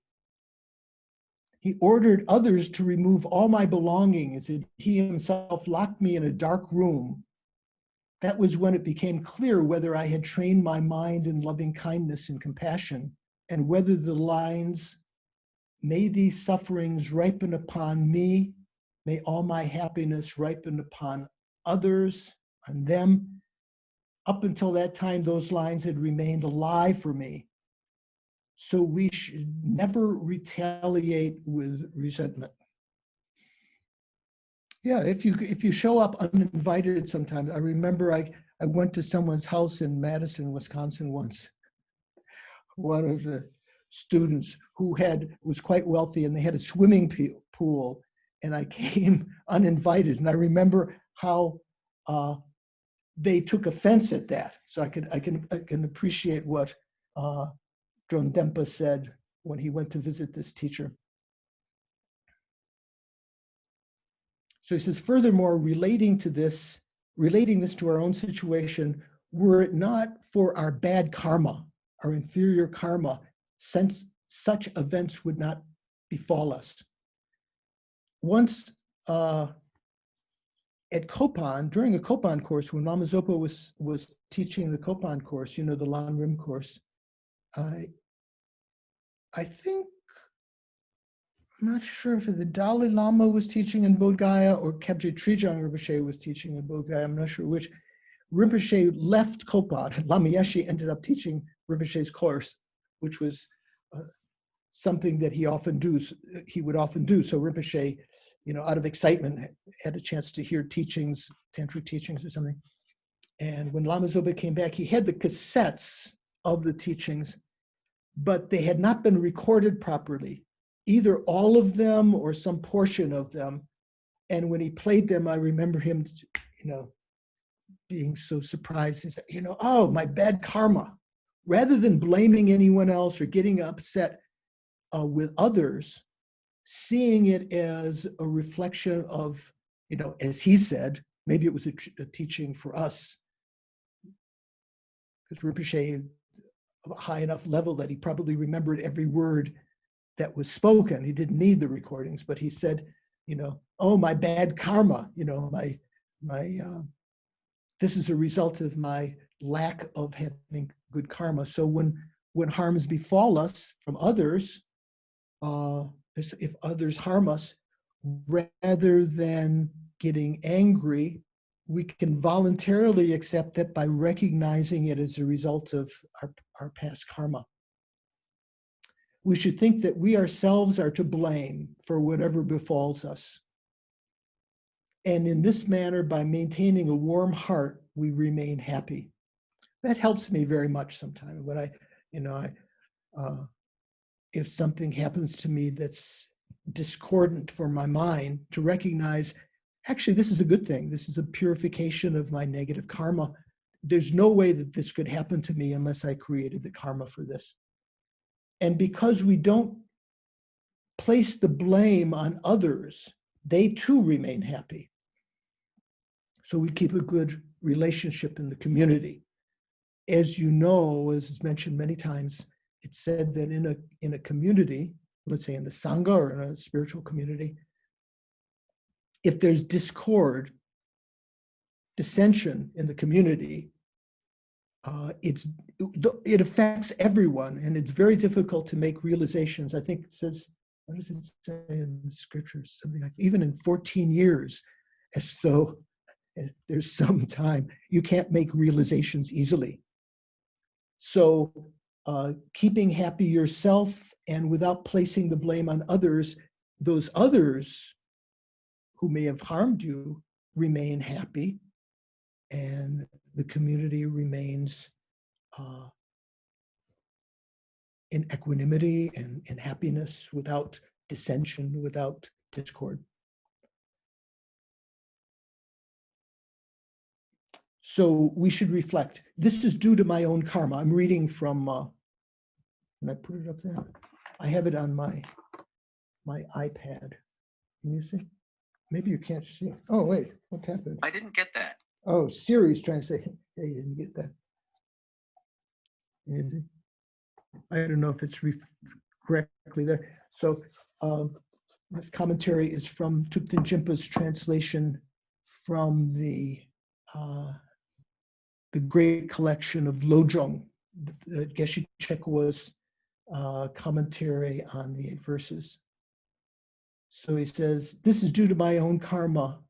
He ordered others to remove all my belongings, and he himself locked me in a dark room. That was when it became clear whether I had trained my mind in loving kindness and compassion, and whether the lines, "May these sufferings ripen upon me, may all my happiness ripen upon others and them." Up until that time, those lines had remained alive for me. So we should never retaliate with resentment. Yeah, if you show up uninvited sometimes. I remember I went to someone's house in Madison, Wisconsin once. One of the students who was quite wealthy, and they had a swimming pool, and I came uninvited. And I remember how they took offense at that. So I can appreciate what Kadampa said when he went to visit this teacher. So he says, furthermore, relating this to our own situation, were it not for our bad karma, our inferior karma, since such events would not befall us. Once at Kopan, during a Kopan course, when Lama Zopa was teaching the Kopan course, the Lan Rim course, I think, I'm not sure if the Dalai Lama was teaching in Bodh Gaya or Khebje Trijang Rinpoche was teaching in Bodh Gaya. I'm not sure which. Rinpoche left Kopan. Lama Yeshe ended up teaching Rinpoche's course, which was something that he would often do. So Rinpoche, out of excitement, had a chance to hear teachings, tantric teachings or something. And when Lama Zopa came back, he had the cassettes of the teachings, but they had not been recorded properly, either all of them or some portion of them. And when he played them, I remember him, being so surprised. He said, oh, my bad karma. Rather than blaming anyone else or getting upset with others, seeing it as a reflection of, as he said, maybe it was a teaching for us, because Rinpoche, a high enough level that he probably remembered every word that was spoken. He didn't need the recordings, but he said, oh, my bad karma, this is a result of my lack of having good karma. So when harms befall us from others, if others harm us, rather than getting angry, we can voluntarily accept that by recognizing it as a result of our past karma. We should think that we ourselves are to blame for whatever befalls us. And in this manner, by maintaining a warm heart, we remain happy. That helps me very much sometimes when if something happens to me that's discordant for my mind, to recognize, actually, this is a good thing. This is a purification of my negative karma. There's no way that this could happen to me unless I created the karma for this. And because we don't place the blame on others, they too remain happy. So we keep a good relationship in the community. As you know, as is mentioned many times, it's said that in a community, let's say in the Sangha or in a spiritual community, if there's discord, dissension in the community, it affects everyone, and it's very difficult to make realizations. I think it says, what does it say in the scriptures? Something like, even in 14 years, as though there's some time, you can't make realizations easily. So keeping happy yourself and without placing the blame on others, those others who may have harmed you remain happy, and the community remains in equanimity and in happiness, without dissension, without discord. So we should reflect. This is due to my own karma. I'm reading from, can I put it up there? I have it on my iPad. Can you see? Maybe you can't see. Oh, wait, what happened? I didn't get that. Oh, Siri's trying to say, hey, you didn't get that. Can you see? I don't know if it's correctly there. So this commentary is from Thupten Jinpa's translation from the great collection of lojong, Geshe Langri's commentary on the 8 verses. So he says, this is due to my own karma.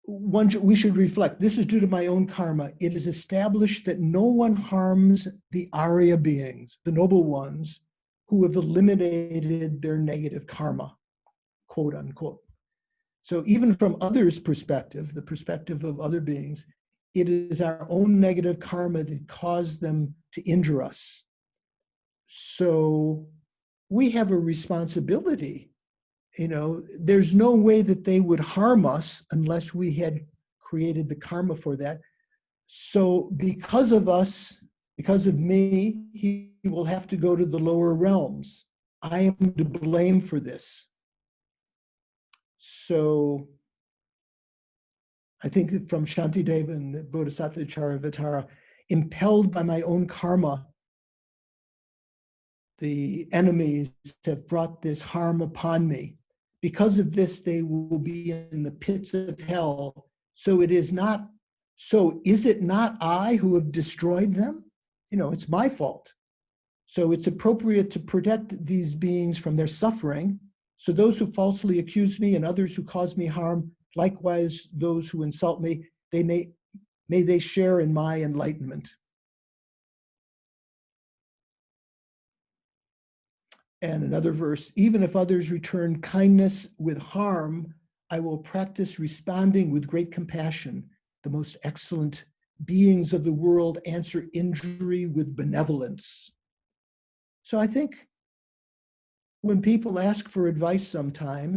We should reflect, this is due to my own karma. It is established that no one harms the Arya beings, the noble ones, who have eliminated their negative karma, quote unquote. So even from others' perspective, the perspective of other beings, it is our own negative karma that caused them to injure us. So we have a responsibility. There's no way that they would harm us unless we had created the karma for that. So because of us, because of me, he will have to go to the lower realms. I am to blame for this. So I think that from Shantideva and the Bodhisattva Charyavatara, impelled by my own karma, the enemies have brought this harm upon me. Because of this, they will be in the pits of hell. So is it not I who have destroyed them? It's my fault. So it's appropriate to protect these beings from their suffering. So those who falsely accuse me and others who cause me harm, likewise those who insult me, may they share in my enlightenment. And another verse, even if others return kindness with harm, I will practice responding with great compassion. The most excellent beings of the world answer injury with benevolence. So I think when people ask for advice sometime,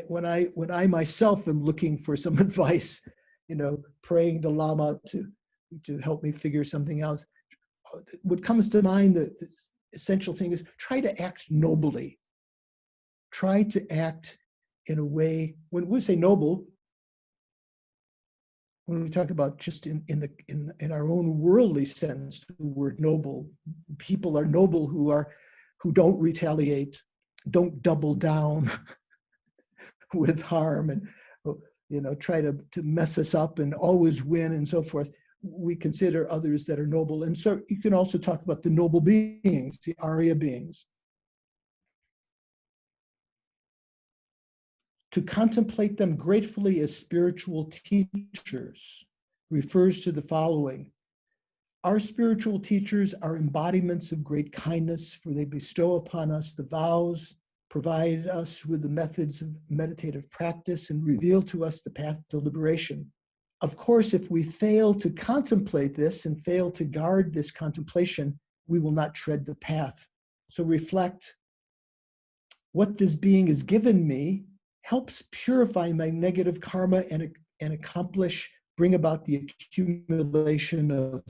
when I myself am looking for some advice, praying to Lama to help me figure something out, what comes to mind essential thing is try to act nobly. Try to act in a way, when we say noble, when we talk about just in our own worldly sense, the word noble, people are noble who don't retaliate, don't double down with harm and try to mess us up and always win and so forth. We consider others that are noble. And so you can also talk about the noble beings, the Arya beings. To contemplate them gratefully as spiritual teachers refers to the following. Our spiritual teachers are embodiments of great kindness, for they bestow upon us the vows, provide us with the methods of meditative practice, and reveal to us the path to liberation. Of course, if we fail to contemplate this and fail to guard this contemplation, we will not tread the path. So reflect, what this being has given me helps purify my negative karma and bring about the accumulation of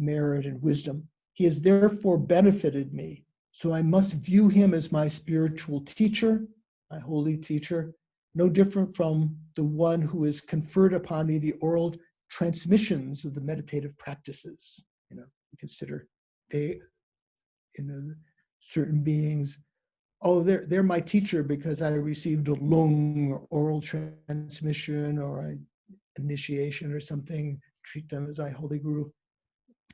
merit and wisdom. He has therefore benefited me. So I must view him as my spiritual teacher, my holy teacher, no different from the one who has conferred upon me the oral transmissions of the meditative practices. Consider certain beings, they're my teacher because I received a long oral transmission or an initiation or something, treat them as my holy guru.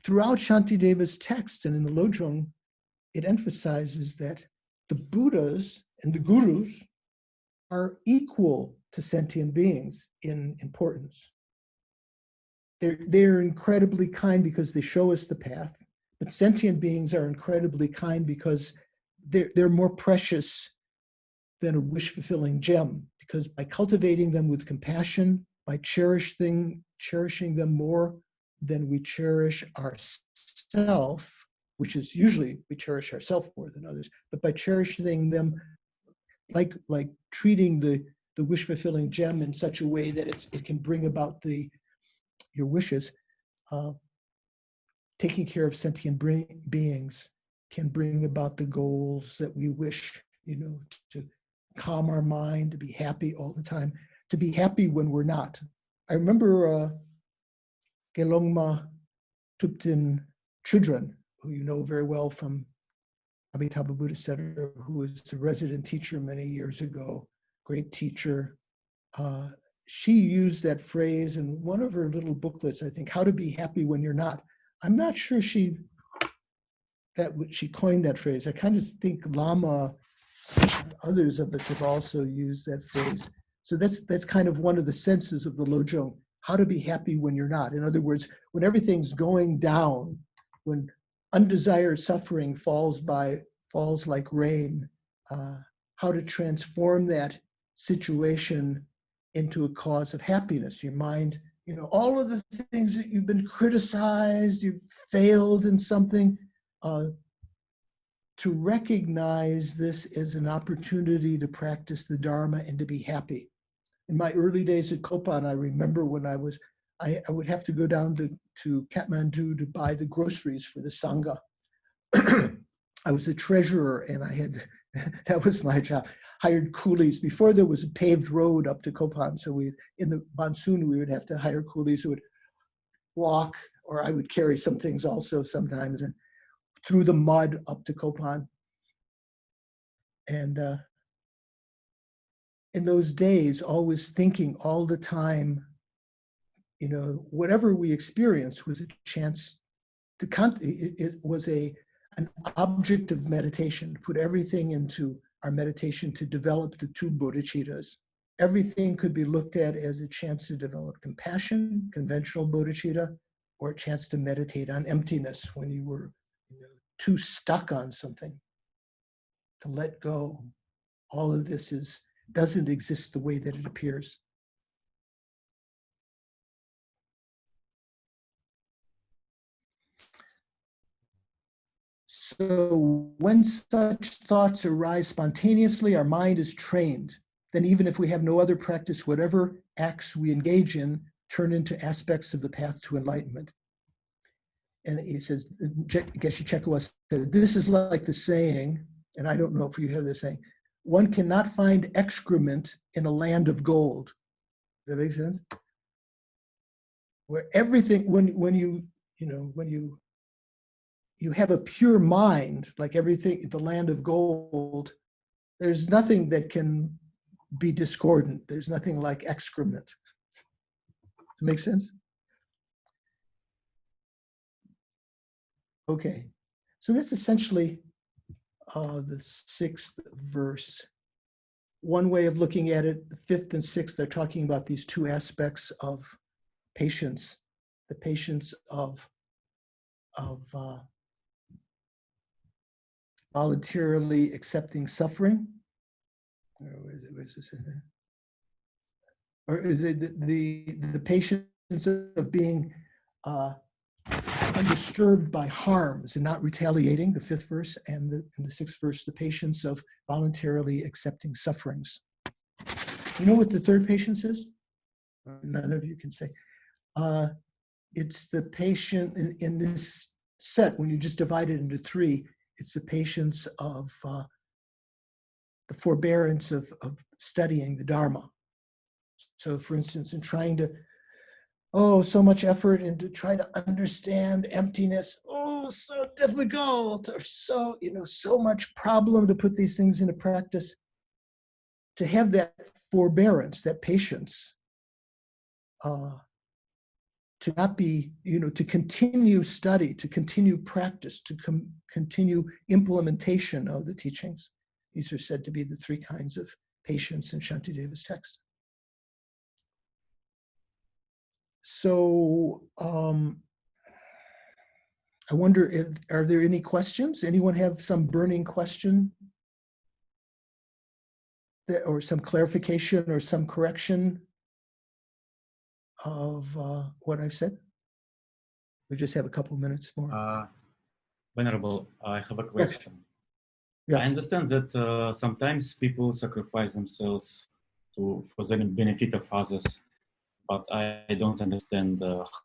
Throughout Shantideva's text and in the lojong, it emphasizes that the Buddhas and the gurus are equal to sentient beings in importance. They're incredibly kind because they show us the path, but sentient beings are incredibly kind because they're more precious than a wish-fulfilling gem, because by cultivating them with compassion, by cherishing them more than we cherish ourselves, which is usually we cherish ourselves more than others, but by cherishing them like treating the wish-fulfilling gem in such a way that it can bring about your wishes, taking care of sentient beings can bring about the goals that we wish, to calm our mind, to be happy all the time, to be happy when we're not. I remember Gelongma Thupten Chudran, who you know very well from Amitabha Buddhist Center, who was a resident teacher many years ago, great teacher. She used that phrase in one of her little booklets, I think, How to Be Happy When You're Not. I'm not sure she coined that phrase. I kind of think Lama and others of us have also used that phrase. So that's kind of one of the senses of the lojong, how to be happy when you're not. In other words, when everything's going down, when undesired suffering falls like rain, how to transform that situation into a cause of happiness. Your mind, all of the things that you've been criticized, you've failed in something, to recognize this as an opportunity to practice the Dharma and to be happy. In my early days at Kopan, I remember when I would have to go down to Kathmandu to buy the groceries for the Sangha. I was a treasurer and that was my job, hired coolies. Before there was a paved road up to Kopan, so in the monsoon, we would have to hire coolies who would walk, or I would carry some things also sometimes, and through the mud up to Kopan. And in those days, always thinking all the time, whatever we experienced was a chance it was an object of meditation, put everything into our meditation to develop the two bodhicittas. Everything could be looked at as a chance to develop compassion, conventional bodhicitta, or a chance to meditate on emptiness when you were too stuck on something, to let go. All of this doesn't exist the way that it appears. So when such thoughts arise spontaneously, our mind is trained. Then even if we have no other practice, whatever acts we engage in turn into aspects of the path to enlightenment. and he says, Geshe Chekwa said, this is like the saying, and I don't know if you have this saying, one cannot find excrement in a land of gold. Does that make sense? Where everything, when you have a pure mind, like everything, the land of gold, there's nothing that can be discordant. There's nothing like excrement. Does it make sense? Okay, so that's essentially the 6th verse. One way of looking at it, the 5th and 6th, they're talking about these two aspects of patience, the patience of voluntarily accepting suffering. Where is this in there? Or is it the patience of being undisturbed by harms and not retaliating, the 5th verse, and the 6th verse, the patience of voluntarily accepting sufferings. You know what the 3rd patience is? None of you can say. It's the patient in this set, when you just divide it into 3, it's the patience of the forbearance of studying the Dharma. So for instance, in trying to, so much effort into try to understand emptiness, so difficult, or so much problem to put these things into practice. To have that forbearance, that patience, to not be, to continue study, to continue practice, to continue implementation of the teachings. These are said to be the 3 kinds of patience in Shantideva's text. So I wonder, are there any questions? Anyone have some burning question or some clarification or some correction of what I've said? We just have a couple minutes more. Venerable, I have a question. Yes. I understand that sometimes people sacrifice themselves for the benefit of others, but I don't understand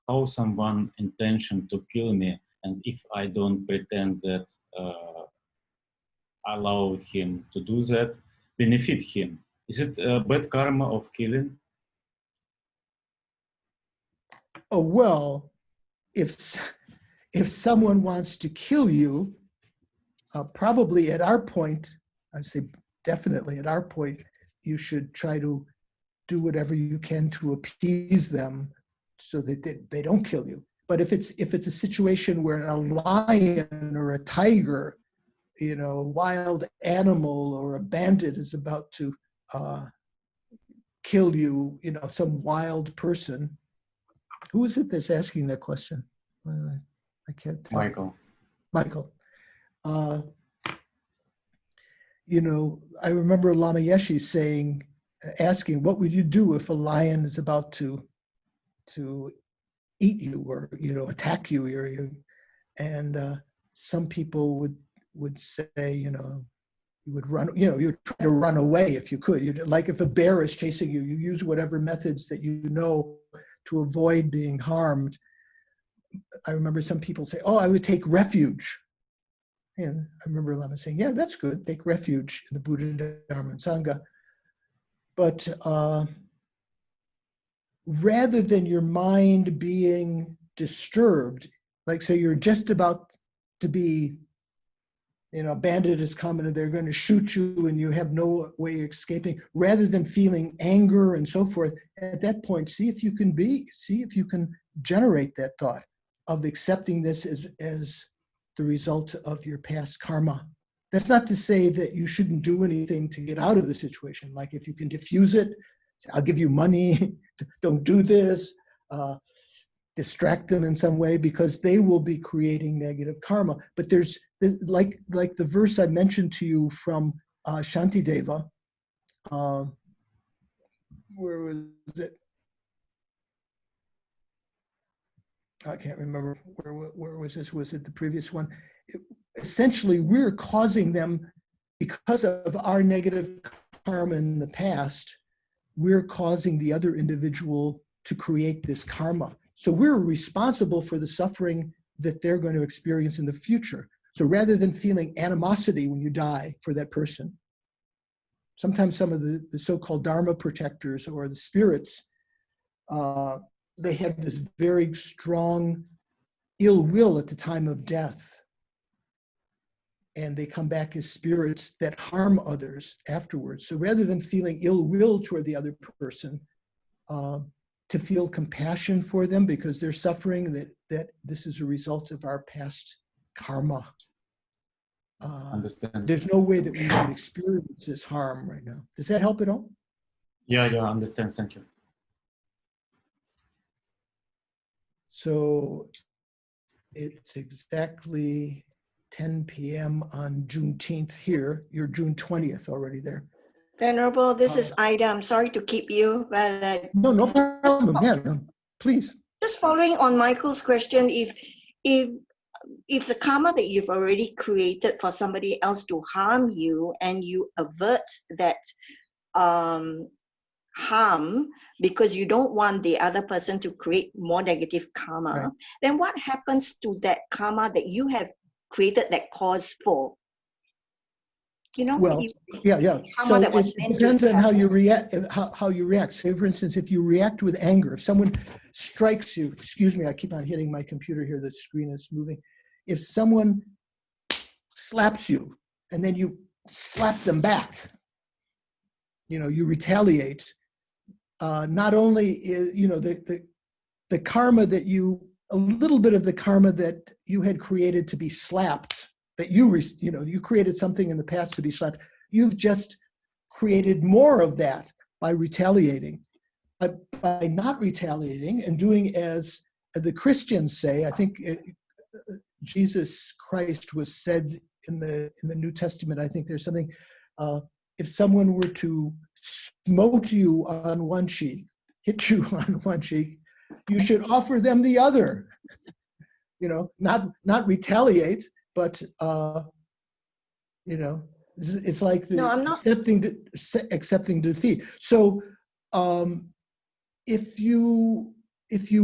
how someone intention to kill me, and if I don't pretend that allow him to do that, benefit him. Is it a bad karma of killing? Oh, well, if someone wants to kill you, probably at our point, I say definitely at our point, you should try to do whatever you can to appease them so that they don't kill you. But if it's a situation where a lion or a tiger, a wild animal or a bandit is about to kill you, some wild person. Who is it that's asking that question? I can't tell. Michael. I remember Lama Yeshe asking, what would you do if a lion is about to eat you or, attack you? And some people would say, you would run, you would try to run away if you could. Like if a bear is chasing you, you use whatever methods that you know to avoid being harmed. I remember some people say, I would take refuge. And I remember Lama saying, yeah, that's good. Take refuge in the Buddha, Dharma, and Sangha. But rather than your mind being disturbed, like say you're just about to be, a bandit is coming and they're going to shoot you and you have no way of escaping, rather than feeling anger and so forth, at that point, see if you can generate that thought of accepting this as the result of your past karma. That's not to say that you shouldn't do anything to get out of the situation. Like if you can diffuse it, say, I'll give you money, don't do this, distract them in some way, because they will be creating negative karma. But there's, like the verse I mentioned to you from Shantideva, where was it? I can't remember where was this. Was it the previous one? Essentially, we're causing them, because of our negative karma in the past, we're causing the other individual to create this karma. So we're responsible for the suffering that they're going to experience in the future. So rather than feeling animosity when you die for that person, sometimes some of the so-called Dharma protectors or the spirits, they have this very strong ill will at the time of death. And they come back as spirits that harm others afterwards. So rather than feeling ill will toward the other person, to feel compassion for them because they're suffering, that this is a result of our past karma. Understand. There's no way that we would experience this harm right now. Does that help at all? Yeah, understand. Thank you. So it's exactly 10 p.m. on Juneteenth here. You're June 20th already there. Venerable, this is Ida. I'm sorry to keep you, but No problem. Yeah, no, please. just following on Michael's question, if the karma that you've already created for somebody else to harm you and you avert that harm because you don't want the other person to create more negative karma, Right. then what happens to that karma that you have created that cause for? You know, Well, yeah. karma So that was it meant to depends on how happen. you react. How you react. Say, for instance, if you react with anger, if someone strikes you, excuse me, I keep on hitting my computer here. The screen is moving. If someone slaps you and then you slap them back, you retaliate. Not only is the karma that a little bit of the karma that you had created to be slapped, that you created something in the past to be slapped, you've just created more of that by retaliating. But by not retaliating and doing as the Christians say, I think Jesus Christ was said in the New Testament, I think there's something, if someone were to smote you on one cheek, hit you on one cheek, you should offer them the other. Not retaliate, but it's like No, I'm not. accepting defeat. So if you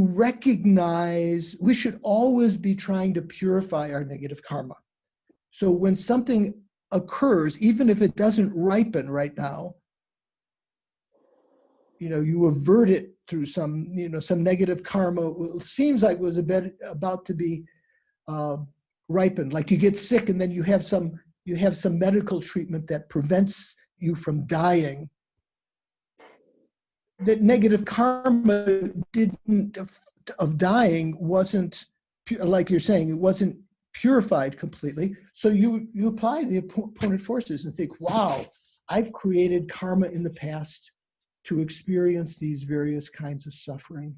recognize, we should always be trying to purify our negative karma. So when something occurs, even if it doesn't ripen right now, you avert it through some negative karma. It seems like it was about to be ripened. Like you get sick and then you have some medical treatment that prevents you from dying. That negative karma of dying wasn't, like you're saying, it wasn't purified completely. So you apply the opponent forces and think, wow, I've created karma in the past to experience these various kinds of suffering,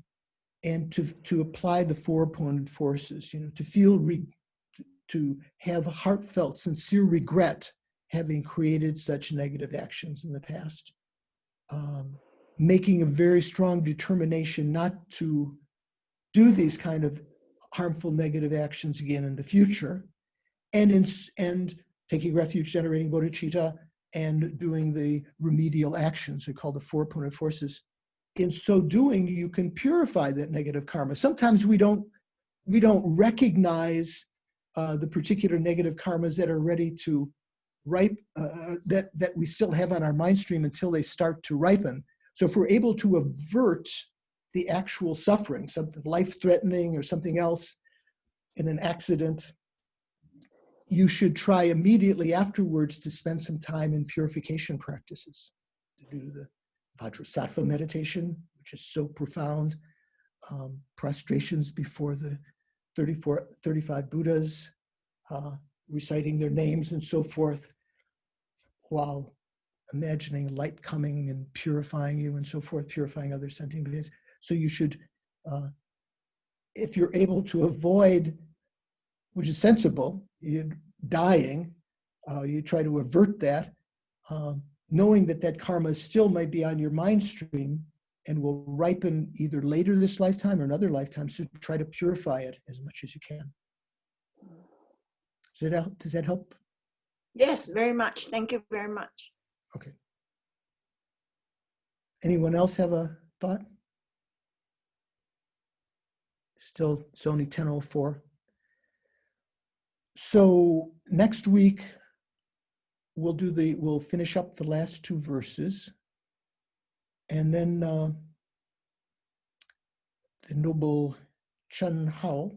and to apply the four opponent forces, to feel, to have heartfelt, sincere regret having created such negative actions in the past. Making a very strong determination not to do these kind of harmful negative actions again in the future, and taking refuge, generating bodhicitta, and doing the remedial actions, they're called the four opponent forces. In so doing, you can purify that negative karma. Sometimes we don't recognize the particular negative karmas that are ready to that we still have on our mind stream until they start to ripen. So if we're able to avert the actual suffering, something life-threatening or something else in an accident, you should try immediately afterwards to spend some time in purification practices, to do the Vajrasattva meditation, which is so profound, prostrations before the 35 Buddhas, reciting their names and so forth, while imagining light coming and purifying you and so forth, purifying other sentient beings. So you should, if you're able to avoid, which is sensible, dying, you try to avert that, knowing that karma still might be on your mind stream and will ripen either later this lifetime or another lifetime, so try to purify it as much as you can. Does that help? Yes, very much. Thank you very much. Okay. Anyone else have a thought? Still, it's only 10:04. So next week, we'll finish up the last two verses. And then the Noble Chen Hao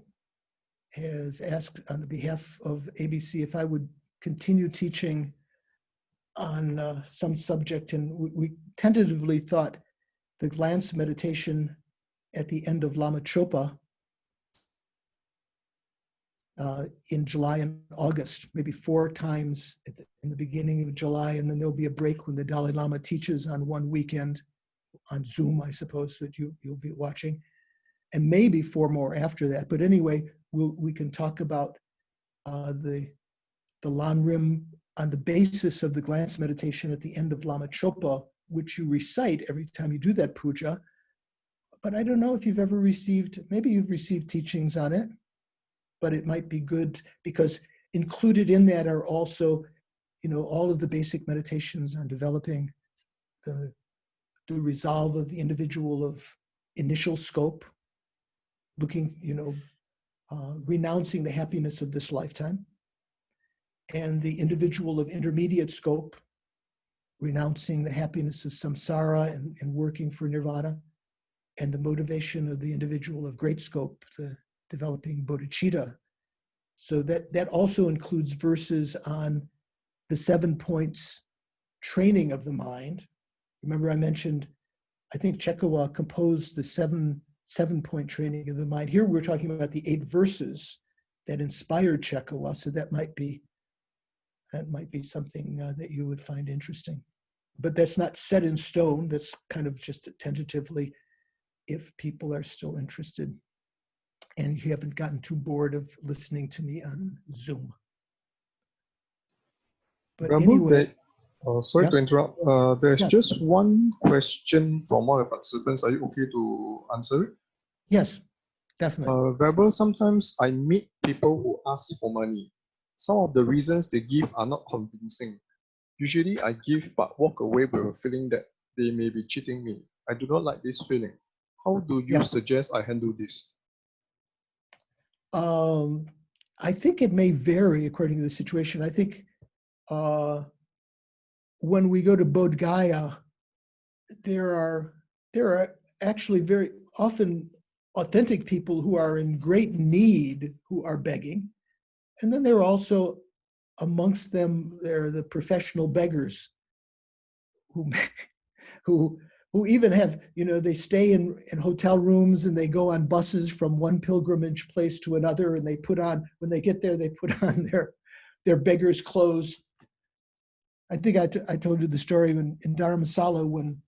has asked on behalf of ABC if I would continue teaching on some subject. And we tentatively thought the glance meditation at the end of Lama Chopa in July and August, maybe 4 times in the beginning of July, and then there'll be a break when the Dalai Lama teaches on one weekend on Zoom, I suppose, that you'll be watching, and maybe 4 more after that. But anyway, we can talk about the Lanrim on the basis of the glance meditation at the end of Lama Chopa, which you recite every time you do that puja. But I don't know if you've ever received, maybe you've received teachings on it, but it might be good because included in that are also, all of the basic meditations on developing the resolve of the individual of initial scope, looking, renouncing the happiness of this lifetime, and the individual of intermediate scope, renouncing the happiness of samsara and working for nirvana, and the motivation of the individual of great scope, the developing bodhicitta. So that also includes verses on the 7 points training of the mind. Remember I mentioned, I think Chekawa composed the seven-point training of the mind. Here we're talking about the 8 verses that inspired Chekawa, so that might be something that you would find interesting. But that's not set in stone. That's kind of just tentatively if people are still interested and you haven't gotten too bored of listening to me on Zoom. But anyway, sorry to interrupt. There's Yeah. just one question from one of the participants. Are you okay to answer it? Yes, definitely. Venerable, sometimes I meet people who ask for money. Some of the reasons they give are not convincing. Usually I give but walk away with a feeling that they may be cheating me. I do not like this feeling. How do you suggest I handle this? I think it may vary according to the situation. I think when we go to Bodh Gaya, there are actually very often authentic people who are in great need who are begging. And then there are also amongst them, there are the professional beggars who even have, they stay in hotel rooms and they go on buses from one pilgrimage place to another, and they put on, when they get there, they put on their beggar's clothes. I think I told you the story in Dharamsala when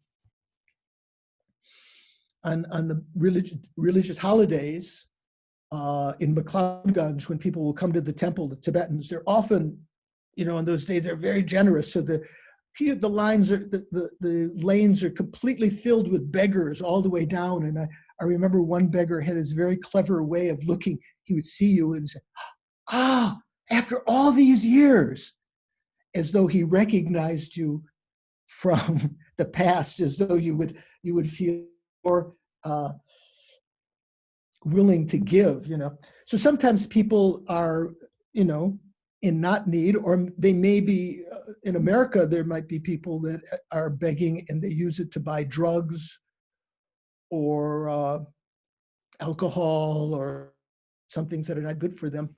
on the religious holidays in McLeodganj, when people will come to the temple, the Tibetans, they're often, in those days, they're very generous. So the lines are, the lanes are completely filled with beggars all the way down. And I remember one beggar had this very clever way of looking. He would see you and say, after all these years, as though he recognized you from the past, as though you would feel more willing to give, So sometimes people are, in not need, or they may be, in America, there might be people that are begging and they use it to buy drugs or alcohol or some things that are not good for them.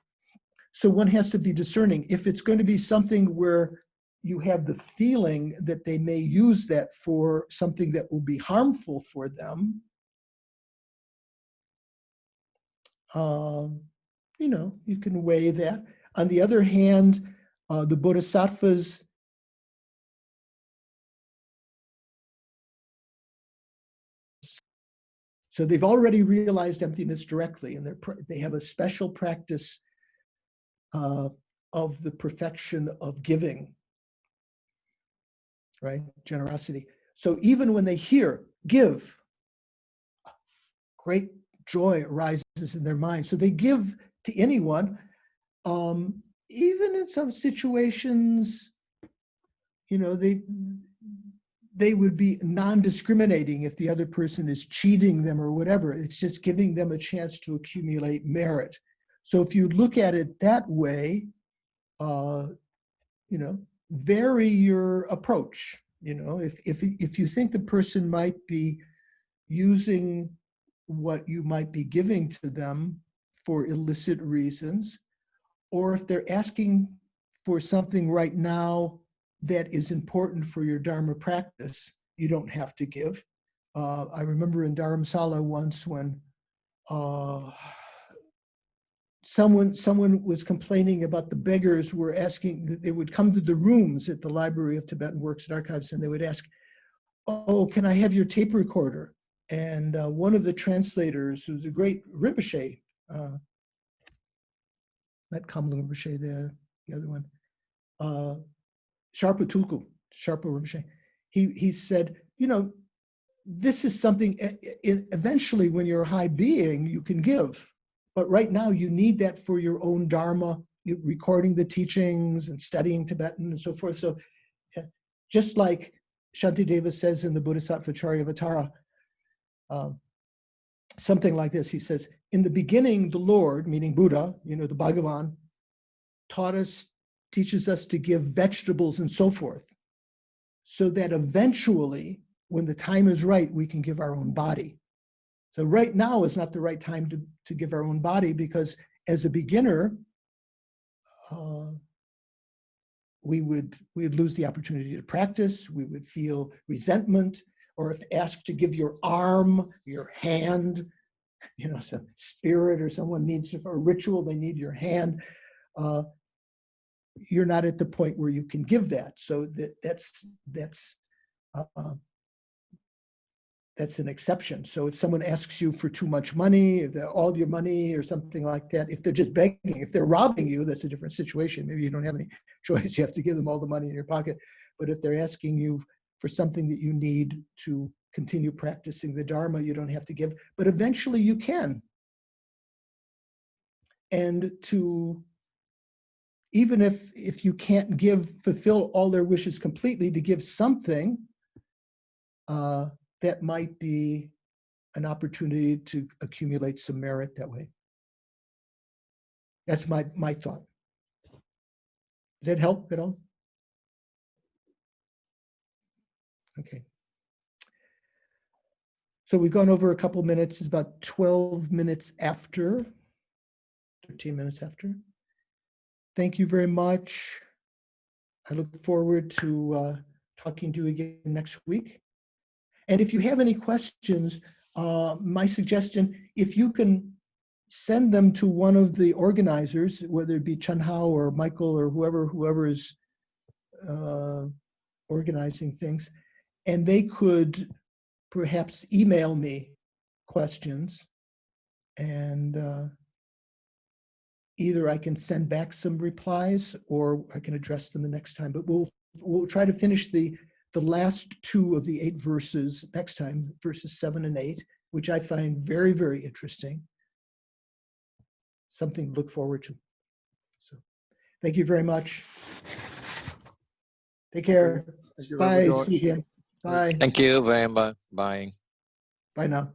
So one has to be discerning. If it's going to be something where you have the feeling that they may use that for something that will be harmful for them, you can weigh that. On the other hand, the bodhisattvas, so they've already realized emptiness directly, and they have a special practice of the perfection of giving, right? Generosity. So even when they hear, give, great joy arises in their mind. So they give to anyone, even in some situations, they would be non-discriminating if the other person is cheating them or whatever. It's just giving them a chance to accumulate merit. So if you look at it that way, vary your approach. If you think the person might be using what you might be giving to them for illicit reasons, or if they're asking for something right now that is important for your Dharma practice, you don't have to give. I remember in Dharamsala once when someone was complaining about the beggars were asking, they would come to the rooms at the Library of Tibetan Works and Archives, and they would ask, "Oh, can I have your tape recorder?" And one of the translators, who's a great Rinpoche, not Kamlung Rinpoche, the other one, Sharpa Tulku, Sharpa Rinpoche, he said, this is something, eventually when you're a high being, you can give. But right now you need that for your own Dharma, recording the teachings and studying Tibetan and so forth. So just like Shantideva says in the Bodhisattva Charyavatara, something like this, he says, in the beginning, the Lord, meaning Buddha, the Bhagavan, teaches us to give vegetables and so forth, so that eventually, when the time is right, we can give our own body. So right now is not the right time to give our own body, because as a beginner, we would lose the opportunity to practice. We would feel resentment, or if asked to give your arm, your hand, some spirit or someone needs for a ritual, they need your hand. You're not at the point where you can give that. So that's an exception. So if someone asks you for too much money, if all your money or something like that, if they're just begging, if they're robbing you, that's a different situation. Maybe you don't have any choice. You have to give them all the money in your pocket. But if they're asking you for something that you need to continue practicing the Dharma, you don't have to give. But eventually you can. And even if you can't fulfill all their wishes completely, to give something, that might be an opportunity to accumulate some merit that way. That's my thought. Does that help at all? Okay. So we've gone over a couple minutes. It's about 12 minutes after, 13 minutes after. Thank you very much. I look forward to talking to you again next week. And if you have any questions, my suggestion, if you can send them to one of the organizers, whether it be Chun Hao or Michael or whoever is organizing things, and they could perhaps email me questions, and either I can send back some replies or I can address them the next time. But we'll try to finish the last 2 of the 8 verses next time, verses 7 and 8, which I find very, very interesting. Something to look forward to. So thank you very much. Take care. Thank you, Bye. Venerable George. See you again. Bye. Thank you very much. Bye. Bye now.